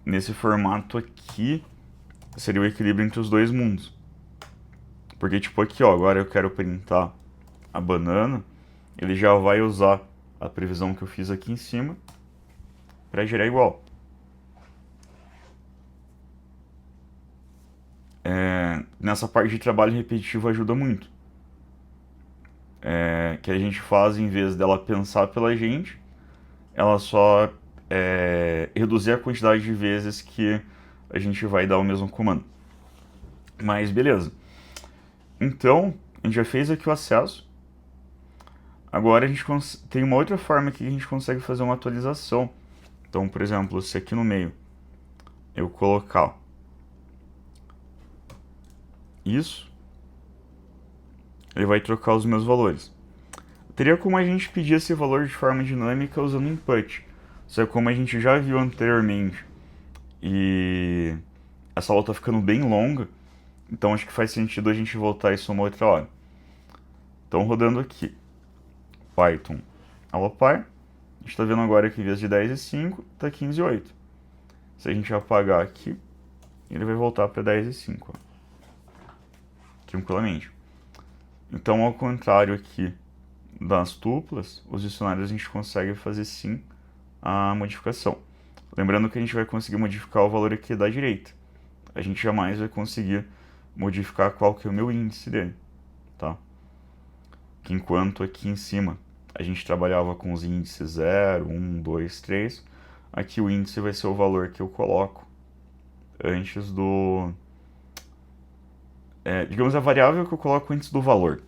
nesse formato aqui, seria o equilíbrio entre os dois mundos. Porque, tipo, aqui, ó, agora eu quero printar a banana, ele já vai usar a previsão que eu fiz aqui em cima para gerar igual. Nessa parte de trabalho repetitivo ajuda muito. Que a gente faz, em vez dela pensar pela gente, ela só reduzir a quantidade de vezes que a gente vai dar o mesmo comando. Mas beleza. Então, a gente já fez aqui o acesso. Agora a gente tem uma outra forma que a gente consegue fazer uma atualização. Então, por exemplo, se aqui no meio eu colocar isso, ele vai trocar os meus valores. Teria como a gente pedir esse valor de forma dinâmica usando input. Só que como a gente já viu anteriormente e essa aula tá ficando bem longa, então acho que faz sentido a gente voltar isso uma outra hora. Então rodando aqui, Python allopy, a gente está vendo agora que em vez de 10 e 5, está 15 e 8. Se a gente apagar aqui, ele vai voltar para 10 e 5. Ó. Tranquilamente. Então, ao contrário aqui das tuplas, os dicionários a gente consegue fazer sim a modificação. Lembrando que a gente vai conseguir modificar o valor aqui da direita. A gente jamais vai conseguir modificar qual que é o meu índice dele, tá? Que enquanto aqui em cima a gente trabalhava com os índices 0, 1, 2, 3, aqui o índice vai ser o valor que eu coloco antes do... digamos, a variável que eu coloco antes do valor.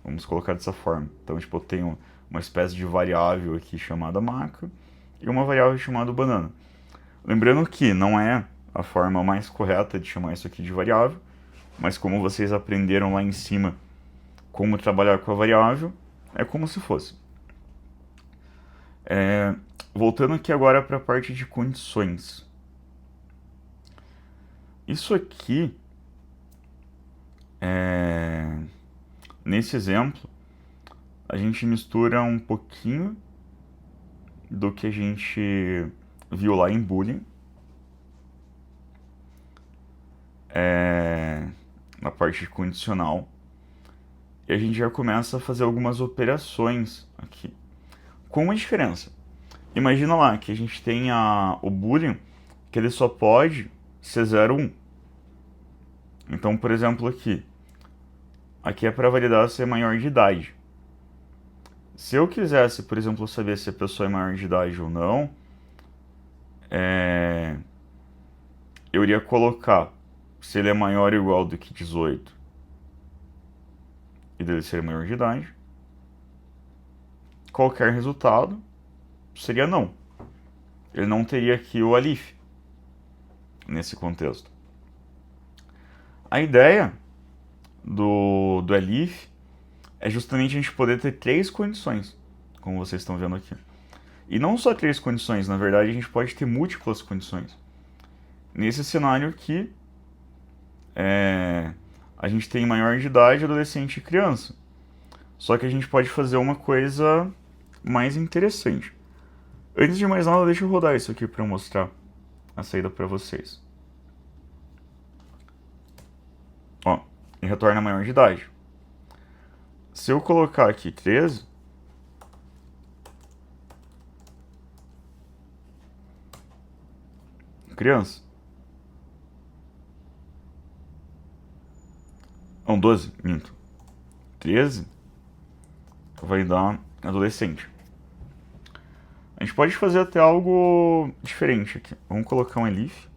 Vamos colocar dessa forma. Então, tipo, eu tenho uma espécie de variável aqui chamada macro e uma variável chamada banana. Lembrando que não é a forma mais correta de chamar isso aqui de variável, mas como vocês aprenderam lá em cima como trabalhar com a variável, é como se fosse. Voltando aqui agora para a parte de condições. Isso aqui, nesse exemplo, a gente mistura um pouquinho do que a gente viu lá em Boolean, na parte de condicional, e a gente já começa a fazer algumas operações aqui. Com uma diferença. Imagina lá que a gente tem o Boolean, que ele só pode ser 0, 1. Então, por exemplo, aqui é para validar se é maior de idade. Se eu quisesse, por exemplo, saber se a pessoa é maior de idade ou não, eu iria colocar se ele é maior ou igual do que 18 e dele ser maior de idade. Qualquer resultado seria não. Ele não teria aqui o alif nesse contexto. A ideia do alif é justamente a gente poder ter 3 condições, como vocês estão vendo aqui. E não só 3 condições, na verdade a gente pode ter múltiplas condições. Nesse cenário aqui, a gente tem maior de idade, adolescente e criança. Só que a gente pode fazer uma coisa mais interessante. Antes de mais nada, deixa eu rodar isso aqui para mostrar a saída para vocês. Ó, ele retorna maior de idade. Se eu colocar aqui 13, criança. Não, 12, minto. 13 vai dar adolescente. A gente pode fazer até algo diferente aqui. Vamos colocar um elif.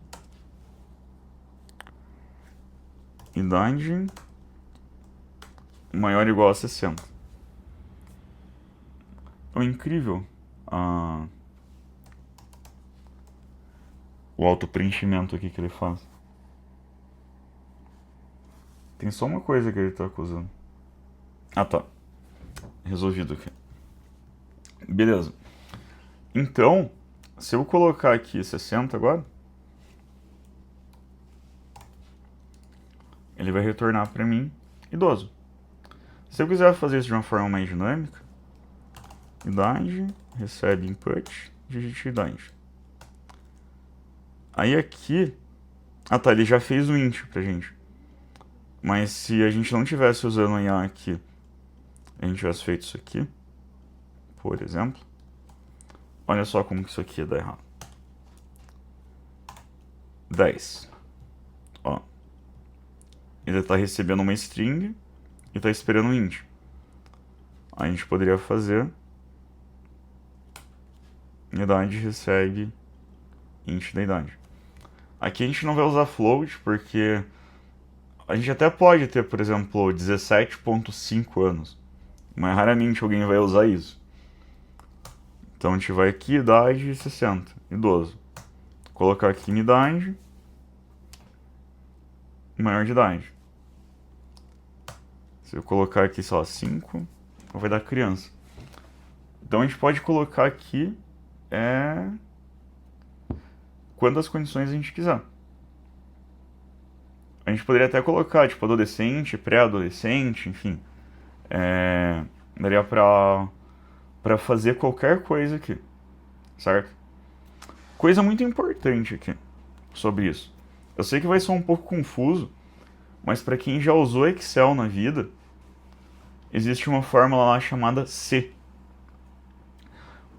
Idade maior ou igual a 60. É incrível o auto-preenchimento aqui que ele faz. Tem só uma coisa que ele está acusando. Ah, tá. Resolvido aqui. Beleza. Então, Se eu colocar aqui 60 agora, ele vai retornar para mim idoso. Se eu quiser fazer isso de uma forma mais dinâmica, idade, recebe input, digite idade. Aí aqui, ah tá, ele já fez o int pra gente. Mas se a gente não tivesse usando o IA aqui, a gente tivesse feito isso aqui, por exemplo, olha só como que isso aqui ia dar errado. 10. Ó. Ele está recebendo uma string e está esperando um int. Aí a gente poderia fazer idade recebe int da idade. Aqui a gente não vai usar float porque a gente até pode ter, por exemplo, 17.5 anos, mas raramente alguém vai usar isso. Então a gente vai aqui, idade 60, idoso. Colocar aqui minha idade, maior de idade. Se eu colocar aqui, sei lá, 5, vai dar criança. Então a gente pode colocar aqui quantas condições a gente quiser. A gente poderia até colocar, tipo, adolescente, pré-adolescente, enfim. Daria pra fazer qualquer coisa aqui, certo? Coisa muito importante aqui sobre isso. Eu sei que vai ser um pouco confuso, mas para quem já usou Excel na vida, existe uma fórmula lá chamada C.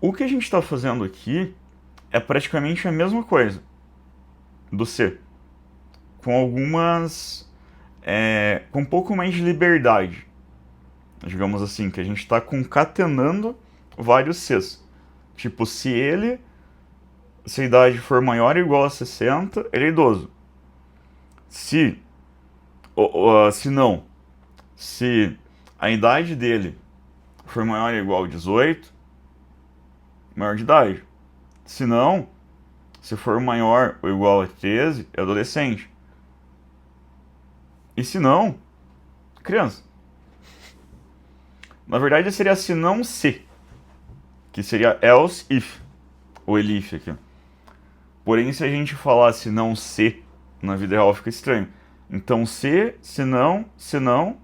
O que a gente está fazendo aqui é praticamente a mesma coisa do C, com algumas... com um pouco mais de liberdade, digamos assim, que a gente está concatenando vários Cs. Tipo, se a idade for maior ou igual a 60, ele é idoso. Se não, se a idade dele for maior ou igual a 18, maior de idade. Se não, se for maior ou igual a 13, é adolescente. E se não, criança. Na verdade seria se não se, que seria else if, ou elif aqui. Porém, se a gente falar se não se, na vida real fica estranho. Então se não,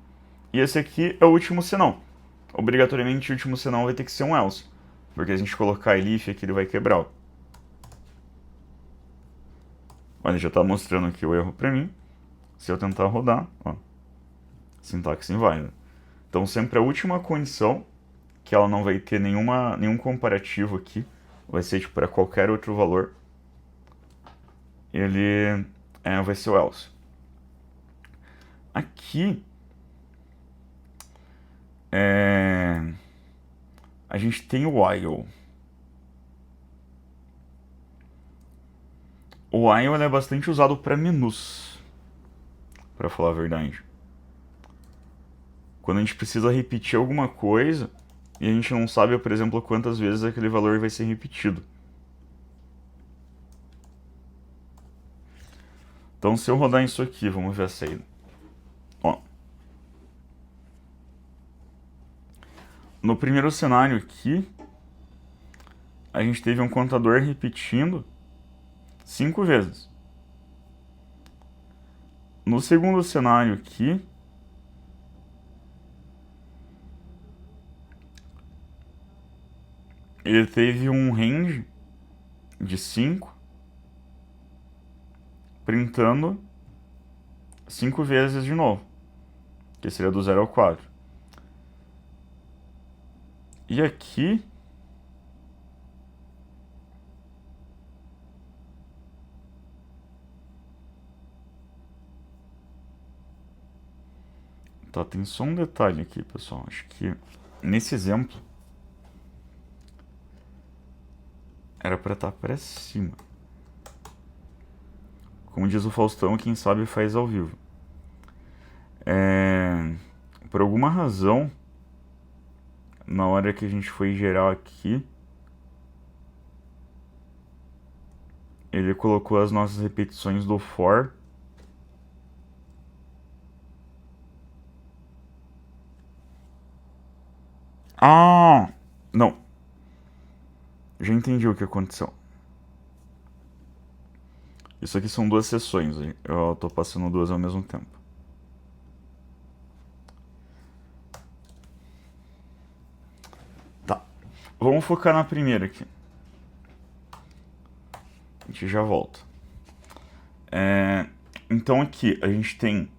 e esse aqui é o último se não. Obrigatoriamente o último se não vai ter que ser um else, porque a gente colocar elif aqui ele vai quebrar. Olha, já está mostrando aqui o erro para mim. Se eu tentar rodar, ó, sintaxe inválida. Então sempre a última condição, que ela não vai ter nenhum comparativo aqui, vai ser tipo para qualquer outro valor, ele vai ser o else. Aqui a gente tem o while. O while é bastante usado para menus, para falar a verdade. Quando a gente precisa repetir alguma coisa e a gente não sabe, por exemplo, quantas vezes aquele valor vai ser repetido. Então, se eu rodar isso aqui, vamos ver a saída. Ó. No primeiro cenário aqui, a gente teve um contador repetindo 5 vezes. No segundo cenário aqui, ele teve um range de 5, printando 5 vezes de novo, que seria do 0 ao 4. E aqui tá, tem só um detalhe aqui, pessoal. Acho que nesse exemplo era para estar para cima. Como diz o Faustão, quem sabe faz ao vivo. Por alguma razão, na hora que a gente foi gerar aqui, ele colocou as nossas repetições do for. Ah, não. Já entendi o que aconteceu. Isso aqui são duas sessões, eu tô passando duas ao mesmo tempo. Tá, vamos focar na primeira aqui. A gente já volta. Então aqui a gente tem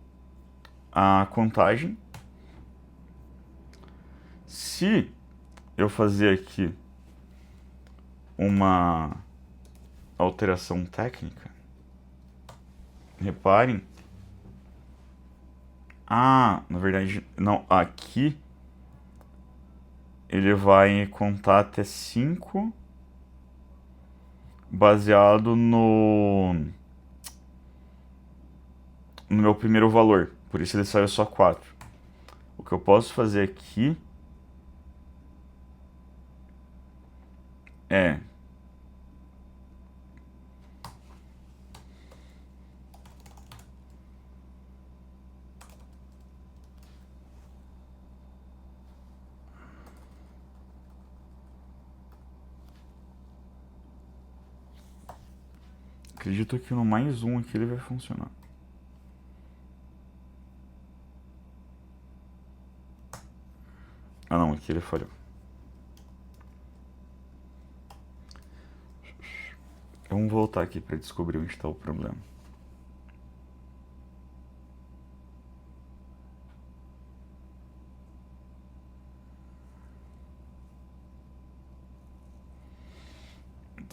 a contagem. Se eu fazer aqui uma alteração técnica, reparem. Na verdade, não, aqui ele vai contar até 5 baseado no meu primeiro valor, por isso ele saiu só 4. O que eu posso fazer aqui é acredito que no mais um aqui ele vai funcionar. Ah não, aqui ele falhou. Vamos voltar aqui para descobrir onde está o problema.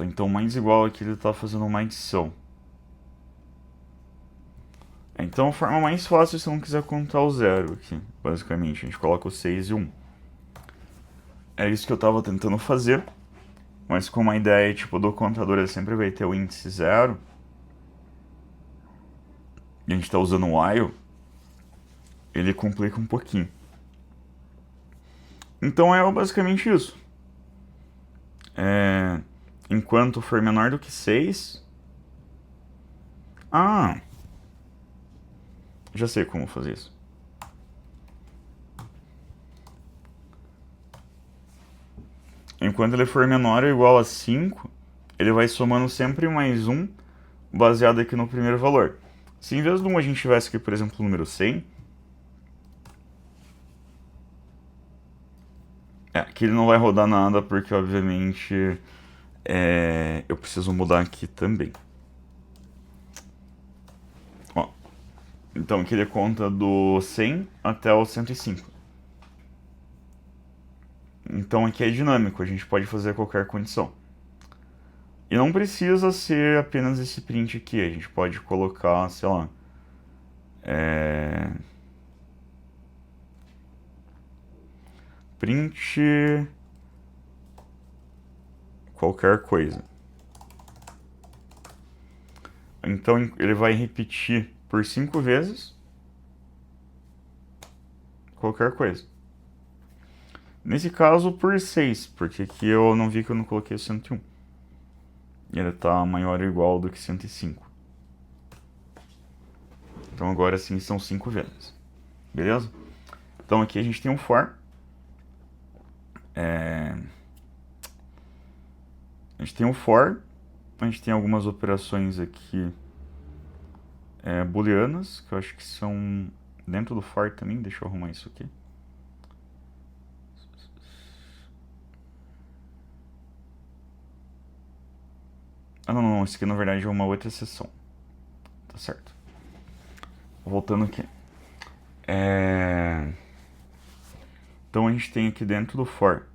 Então mais igual aqui ele está fazendo uma adição. Então a forma mais fácil se não quiser contar o zero aqui, basicamente. A gente coloca o 6 e 1. É isso que eu estava tentando fazer. Mas como a ideia tipo, do contador ele sempre vai ter o índice 0, e a gente está usando o while, ele complica um pouquinho. Então é basicamente isso. Enquanto for menor do que 6... já sei como fazer isso. Enquanto ele for menor ou igual a 5, ele vai somando sempre mais 1, baseado aqui no primeiro valor. Se em vez de 1 a gente tivesse aqui, por exemplo, o número 100... aqui ele não vai rodar nada, porque obviamente eu preciso mudar aqui também. Ó, então aqui ele conta do 100 até o 105. Então aqui é dinâmico, a gente pode fazer qualquer condição. E não precisa ser apenas esse print aqui, a gente pode colocar, sei lá, print qualquer coisa. Então ele vai repetir por 5 vezes qualquer coisa. Nesse caso por 6, porque aqui eu não vi que eu não coloquei o 101. E ele está maior ou igual do que 105. Então agora sim são 5 vezes. Beleza? Então aqui a gente tem um for. A gente tem um for. A gente tem algumas operações aqui booleanas, que eu acho que são dentro do for também. Deixa eu arrumar isso aqui. Não, isso aqui na verdade é uma outra seção. Tá certo. Voltando aqui. Então a gente tem aqui dentro do for.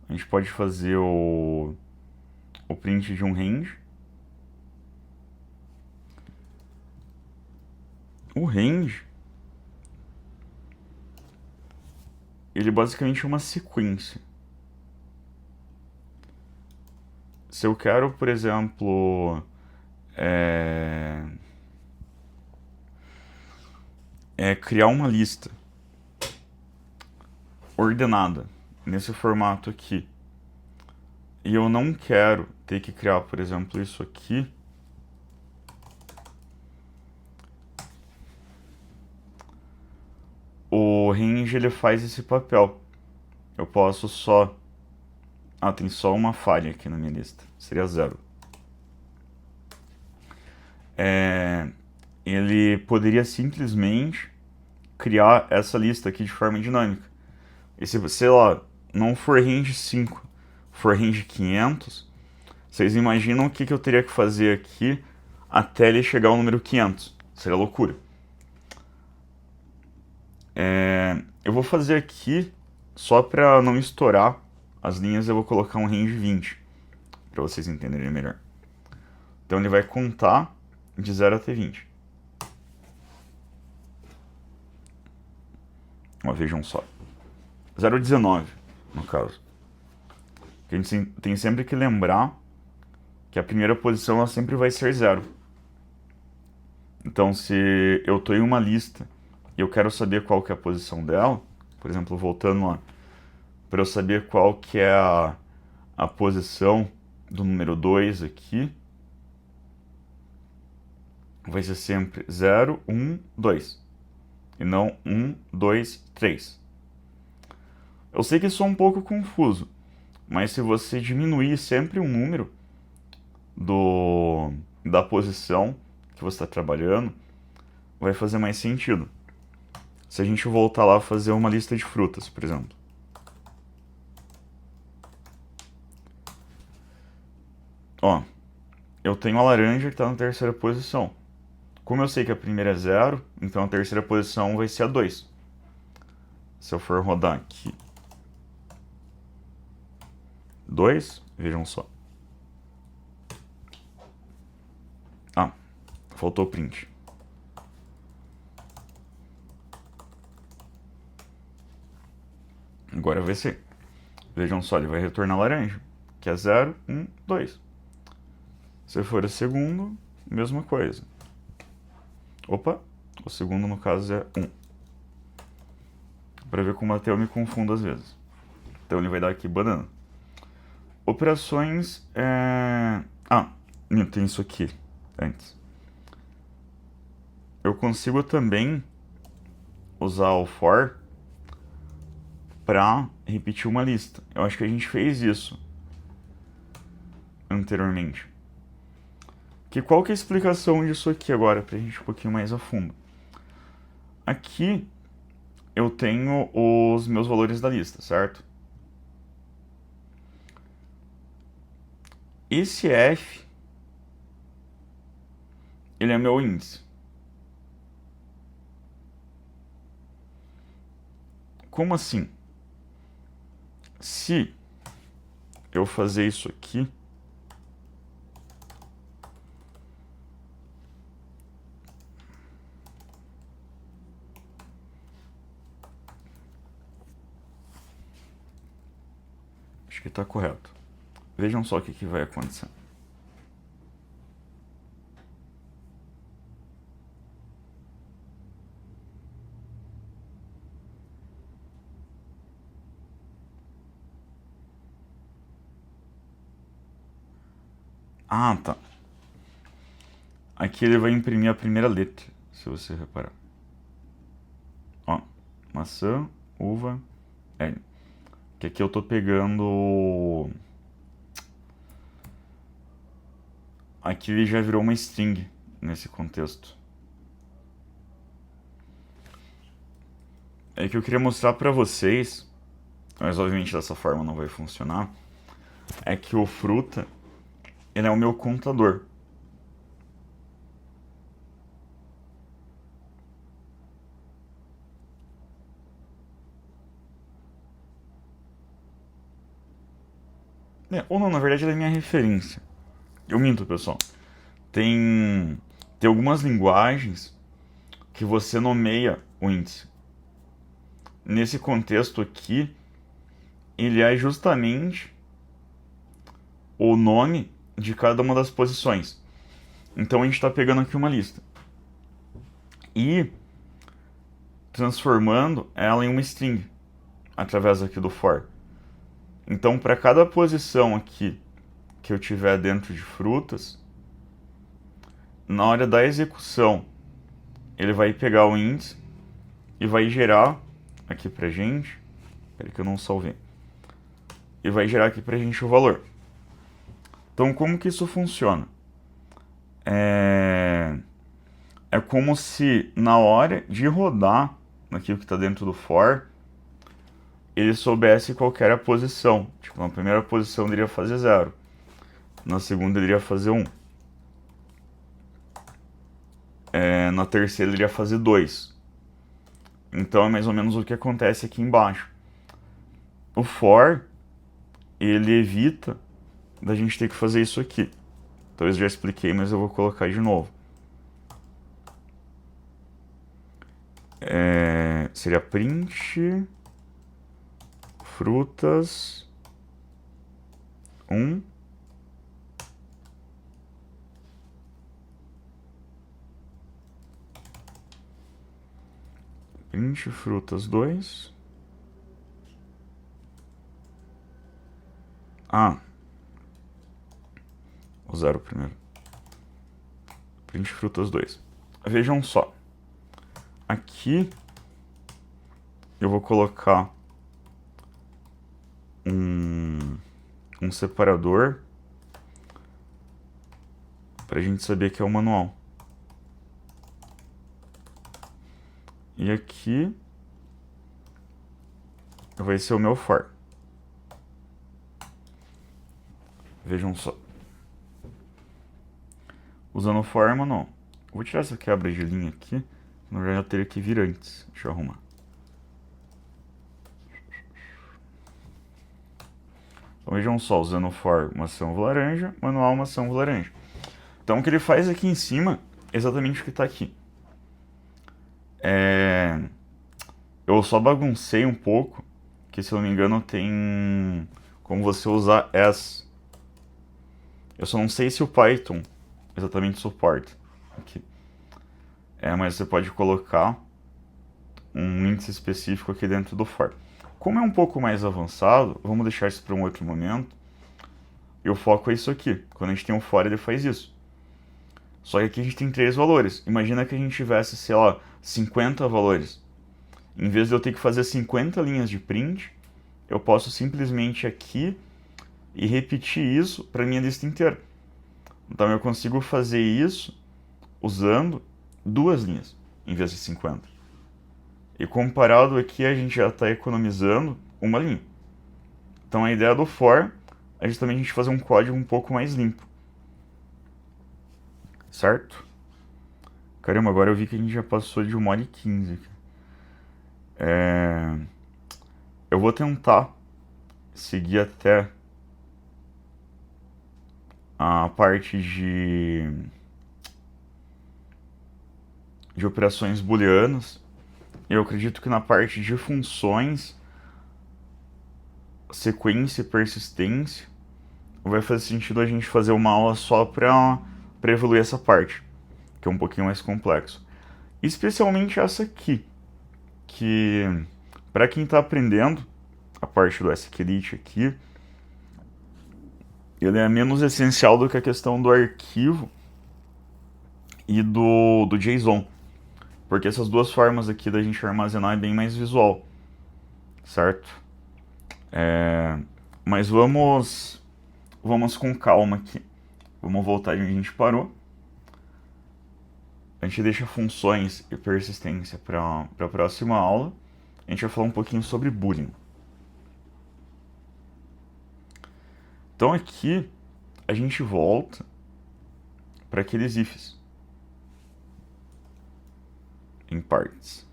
A gente pode fazer o print de um range. O range, ele basicamente é uma sequência. Se eu quero, por exemplo, criar uma lista ordenada nesse formato aqui, e eu não quero ter que criar, por exemplo, isso aqui, o range ele faz esse papel. Eu posso só... tem só uma falha aqui na minha lista. Seria 0. ele poderia simplesmente criar essa lista aqui de forma dinâmica. E se, sei lá, não for range 5, for range 500, vocês imaginam o que eu teria que fazer aqui até ele chegar ao número 500? Seria loucura. Eu vou fazer aqui, só para não estourar as linhas, eu vou colocar um range 20, para vocês entenderem melhor. Então ele vai contar de 0 até 20. Ó, vejam só. 0,19 no caso. A gente tem sempre que lembrar que a primeira posição ela sempre vai ser 0. Então se eu estou em uma lista e eu quero saber qual que é a posição dela, por exemplo, voltando lá, para eu saber qual que é a posição do número 2 aqui, vai ser sempre 0, 1, 2. E não 1, 2, 3. Eu sei que isso é um pouco confuso, mas se você diminuir sempre um número da posição que você está trabalhando, vai fazer mais sentido. Se a gente voltar lá fazer uma lista de frutas, por exemplo. Ó, eu tenho a laranja que está na terceira posição. Como eu sei que a primeira é 0, então a terceira posição vai ser a 2. Se eu for rodar aqui 2, vejam só. Ah, faltou print. Agora vai ser. Vejam só, ele vai retornar laranja, que é 0, 1, 2. Se for o segundo, mesma coisa. Opa, o segundo no caso é 1. Para ver como até eu me confundo às vezes. Então ele vai dar aqui banana. Operações. Tem isso aqui antes. Eu consigo também usar o for para repetir uma lista. Eu acho que a gente fez isso anteriormente. Qual que é a explicação disso aqui agora, pra gente ir um pouquinho mais a fundo? Aqui eu tenho os meus valores da lista, certo? Esse F, ele é meu índice. Como assim? Se eu fazer isso aqui, acho que está correto. Vejam só o que vai acontecer. Ah, tá. Aqui ele vai imprimir a primeira letra, se você reparar. Ó, maçã, uva, L. Que aqui eu tô pegando... Aqui ele já virou uma string nesse contexto. É que eu queria mostrar pra vocês, mas obviamente dessa forma não vai funcionar, é que o fruta, ele é o meu contador. Ou não, na verdade ele é minha referência. Eu minto, pessoal. Tem algumas linguagens que você nomeia o índice. Nesse contexto aqui, ele é justamente o nome de cada uma das posições. Então a gente está pegando aqui uma lista e transformando ela em uma string através aqui do for. Então para cada posição aqui que eu tiver dentro de frutas, na hora da execução ele vai pegar o índice e vai gerar aqui pra gente, espera que eu não salvei, e vai gerar aqui pra gente o valor. Então como que isso funciona? é, é como se na hora de rodar naquilo que está dentro do for, ele soubesse qual que era a posição. Tipo, na primeira posição ele iria fazer 0, na segunda ele iria fazer 1, na terceira ele iria fazer 2. Então é mais ou menos o que acontece aqui embaixo. O for, ele evita da gente ter que fazer isso aqui. Talvez eu já expliquei, mas eu vou colocar de novo. Seria print frutas 1 print frutas 2. O 0 primeiro. Print frutas 2. Vejam só. Aqui eu vou colocar um separador para a gente saber que é o manual. E aqui vai ser o meu for. Vejam só. Usando o for manual. Vou tirar essa quebra de linha aqui. Na verdade eu teria que vir antes. Deixa eu arrumar. Então vejam só, usando o for uma ação laranja, manual uma ação laranja. Então o que ele faz aqui em cima é exatamente o que está aqui. Eu só baguncei um pouco, que se eu não me engano tem como você usar as. Eu só não sei se o Python exatamente suporta aqui. Mas você pode colocar um índice específico aqui dentro do for. Como é um pouco mais avançado, vamos deixar isso para um outro momento. E o foco é isso aqui. Quando a gente tem um for, ele faz isso. Só que aqui a gente tem 3 valores. Imagina que a gente tivesse, sei lá, 50 valores. Em vez de eu ter que fazer 50 linhas de print, eu posso simplesmente aqui e repetir isso para a minha lista inteira. Então eu consigo fazer isso usando 2 linhas em vez de 50. E comparado aqui, a gente já está economizando uma linha. Então a ideia do for é justamente a gente fazer um código um pouco mais limpo. Certo? Caramba, agora eu vi que a gente já passou de 1h15 aqui. Eu vou tentar seguir até a parte de operações booleanas. Eu acredito que na parte de funções, sequência e persistência, vai fazer sentido a gente fazer uma aula só para evoluir essa parte, que é um pouquinho mais complexo. Especialmente essa aqui, que para quem está aprendendo a parte do SQLite aqui, ele é menos essencial do que a questão do arquivo e do JSON, porque essas duas formas aqui da gente armazenar é bem mais visual, certo? Mas vamos com calma aqui. Vamos voltar de onde a gente parou. A gente deixa funções e persistência para a próxima aula. A gente vai falar um pouquinho sobre Boolean. Então aqui a gente volta para aqueles ifs em partes.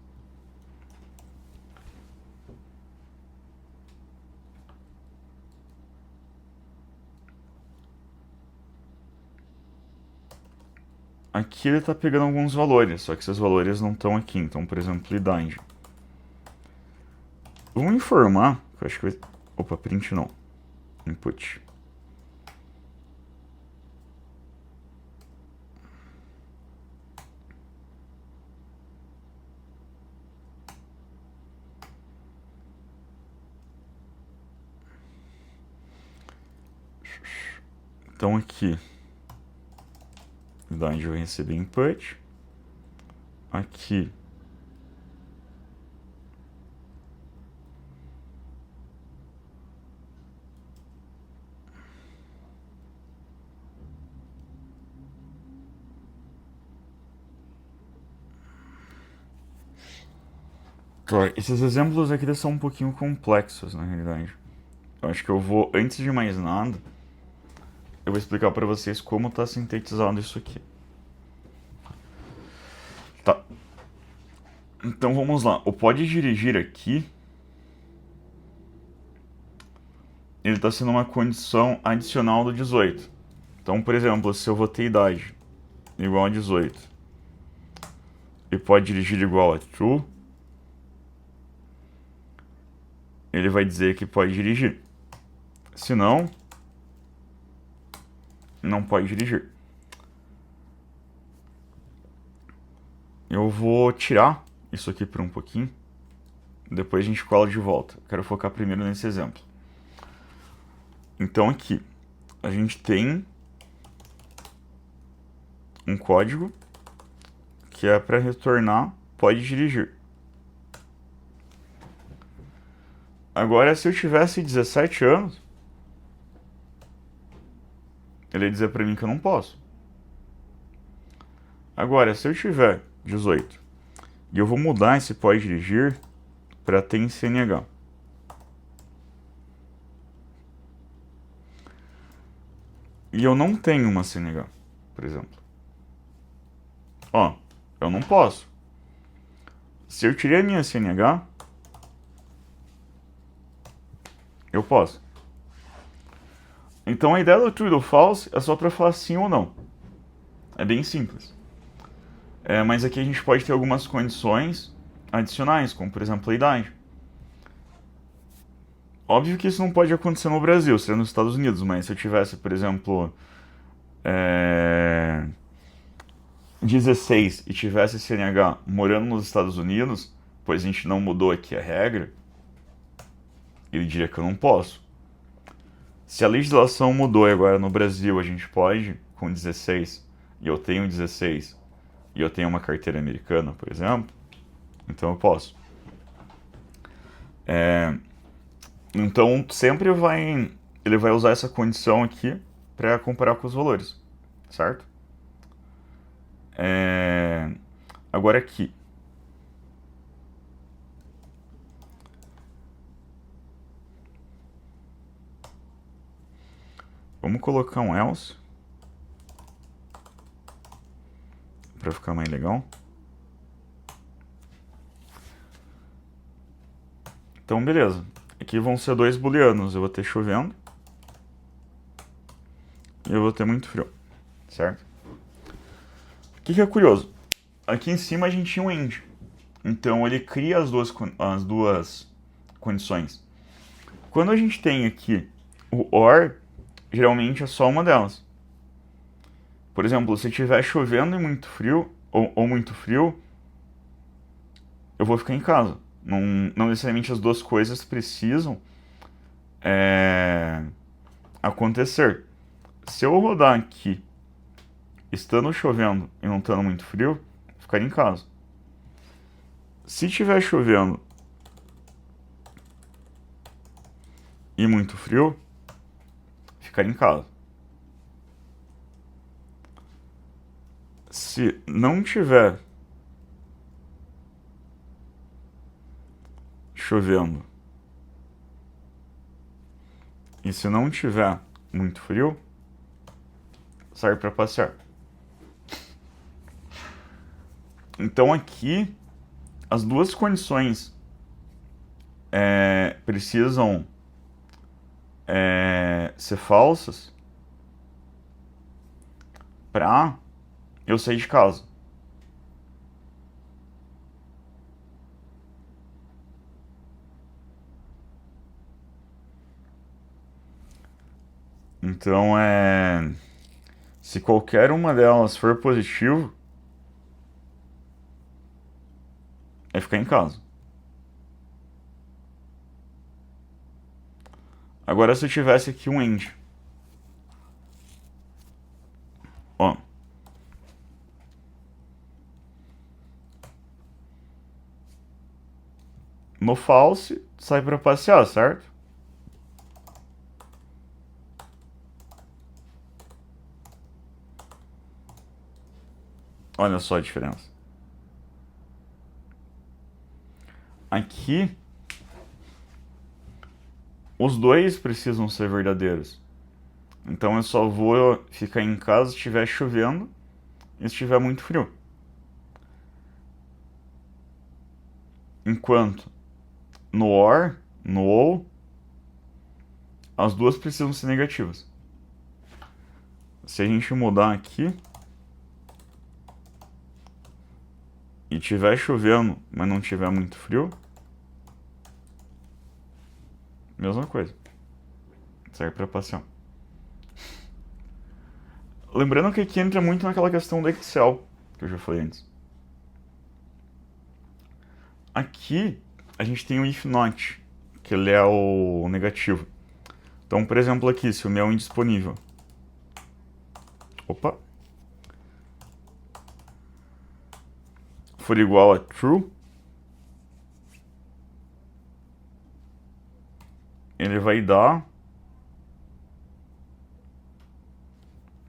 Aqui ele está pegando alguns valores, só que esses valores não estão aqui. Então, por exemplo, idade. Vamos informar, que eu acho que vai... Opa, print não. Input. Então aqui, idade vai receber input. Aqui, Claro, esses exemplos aqui são um pouquinho complexos, na realidade. Eu acho que eu vou, antes de mais nada, eu vou explicar para vocês como está sintetizado isso aqui. Tá. Então vamos lá. O pode dirigir aqui, ele está sendo uma condição adicional do 18. Então, por exemplo, se eu vou ter idade igual a 18 e pode dirigir igual a true, ele vai dizer que pode dirigir. Se não, não pode dirigir. Eu vou tirar isso aqui por um pouquinho, depois a gente cola de volta. Quero focar primeiro nesse exemplo. Então aqui, a gente tem um código que é para retornar pode dirigir. Agora, se eu tivesse 17 anos, ele ia dizer para mim que eu não posso. Agora, se eu tiver 18 e eu vou mudar esse pode dirigir para ter em CNH. E eu não tenho uma CNH, por exemplo. Ó, eu não posso. Se eu tirei a minha CNH, eu posso. Então a ideia do true e do false é só para falar sim ou não. É bem simples. Mas aqui a gente pode ter algumas condições adicionais, como por exemplo a idade. Óbvio que isso não pode acontecer no Brasil, seria nos Estados Unidos, mas se eu tivesse, por exemplo, 16 e tivesse CNH morando nos Estados Unidos, pois a gente não mudou aqui a regra, ele diria que eu não posso. Se a legislação mudou e agora no Brasil a gente pode, com 16, e eu tenho 16, e eu tenho uma carteira americana, por exemplo, então eu posso. Então sempre ele vai usar essa condição aqui para comparar com os valores, certo? Agora aqui, vamos colocar um else para ficar mais legal. Então beleza, aqui vão ser dois booleanos, eu vou ter chovendo e eu vou ter muito frio, certo? O que é curioso? Aqui em cima a gente tinha um end, então ele cria as duas condições. Quando a gente tem aqui o or, geralmente é só uma delas. Por exemplo, se estiver chovendo e muito frio, ou muito frio, eu vou ficar em casa. Não necessariamente as duas coisas precisam acontecer. Se eu rodar aqui, estando chovendo e não estando muito frio, ficar em casa. Se estiver chovendo e muito frio, ficar em casa. Se não tiver chovendo e se não tiver muito frio, sair para passear. Então aqui as duas condições precisam ser falsas para eu sair de casa. Então se qualquer uma delas for positivo, é ficar em casa. Agora se eu tivesse aqui um end, ó, no false sai para passear, certo? Olha só a diferença. aqui os dois precisam ser verdadeiros. Então eu só vou ficar em casa se estiver chovendo e se estiver muito frio. Enquanto no OR, no OU, as duas precisam ser negativas. Se a gente mudar aqui e tiver chovendo, mas não tiver muito frio, mesma coisa. Serve para passear. Lembrando que aqui entra muito naquela questão do Excel, que eu já falei antes. Aqui a gente tem o if not, que ele é o negativo. Então, por exemplo, aqui, se o meu é indisponível. Opa. For igual a true, ele vai dar...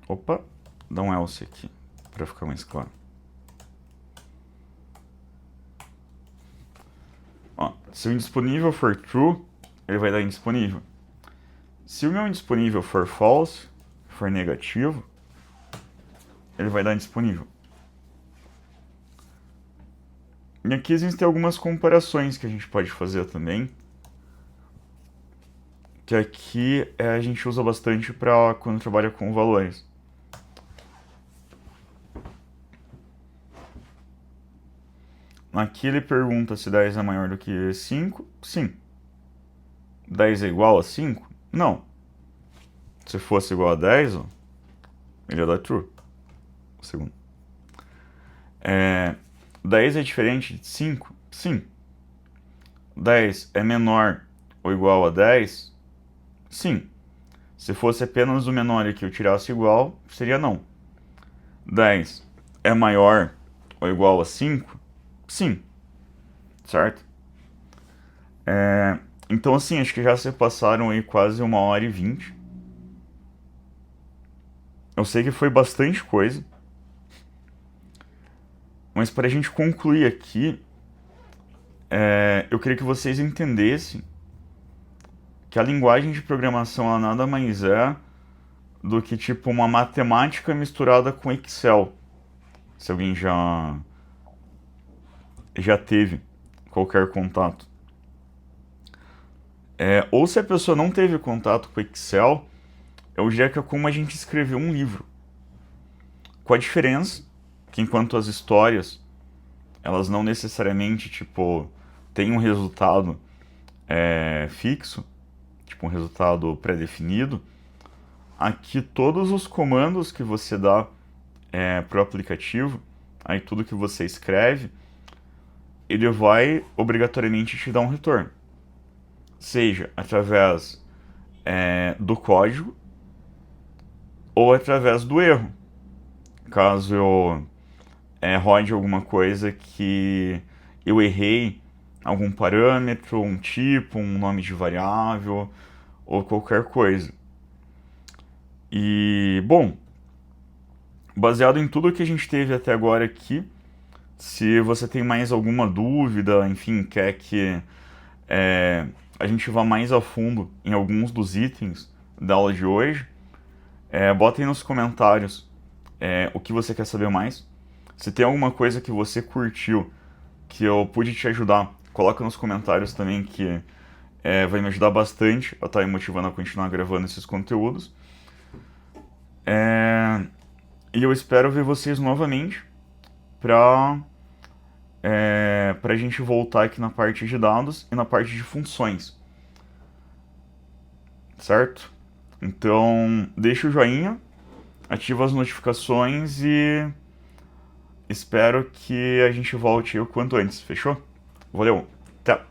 Opa, dá um else aqui, para ficar mais claro. Ó, se o indisponível for true, ele vai dar indisponível. Se o meu indisponível for false, for negativo, ele vai dar indisponível. E aqui existem algumas comparações que a gente pode fazer também. Que aqui a gente usa bastante para quando trabalha com valores. Aqui ele pergunta se 10 é maior do que 5. Sim. 10 é igual a 5? Não. Se fosse igual a 10, ó, ele ia dar true. O segundo. 10 é diferente de 5? Sim. 10 é menor ou igual a 10? Sim. Se fosse apenas o menor e que eu tirasse igual, seria não. 10 é maior ou igual a 5? Sim. Certo? Então, assim, acho que já se passaram aí quase 1h20. Eu sei que foi bastante coisa. Mas para a gente concluir aqui, eu queria que vocês entendessem que a linguagem de programação ela nada mais é do que tipo uma matemática misturada com Excel. Se alguém já teve qualquer contato. Ou se a pessoa não teve contato com Excel, eu diria que é como a gente escreveu um livro. Com a diferença que enquanto as histórias, elas não necessariamente tipo, têm um resultado fixo, tipo um resultado pré-definido, aqui todos os comandos que você dá para o aplicativo, aí tudo que você escreve, ele vai obrigatoriamente te dar um retorno. Seja através do código ou através do erro. Caso eu rode alguma coisa que eu errei algum parâmetro, um tipo, um nome de variável ou qualquer coisa. E, bom, baseado em tudo que a gente teve até agora aqui, se você tem mais alguma dúvida, enfim, quer que a gente vá mais a fundo em alguns dos itens da aula de hoje, bota aí nos comentários o que você quer saber mais. Se tem alguma coisa que você curtiu, que eu pude te ajudar, coloca nos comentários também, que vai me ajudar bastante a estar me motivando a continuar gravando esses conteúdos. E eu espero ver vocês novamente para a gente voltar aqui na parte de dados e na parte de funções. Certo? Então, deixa o joinha, ativa as notificações e espero que a gente volte o quanto antes, fechou? Valeu, até!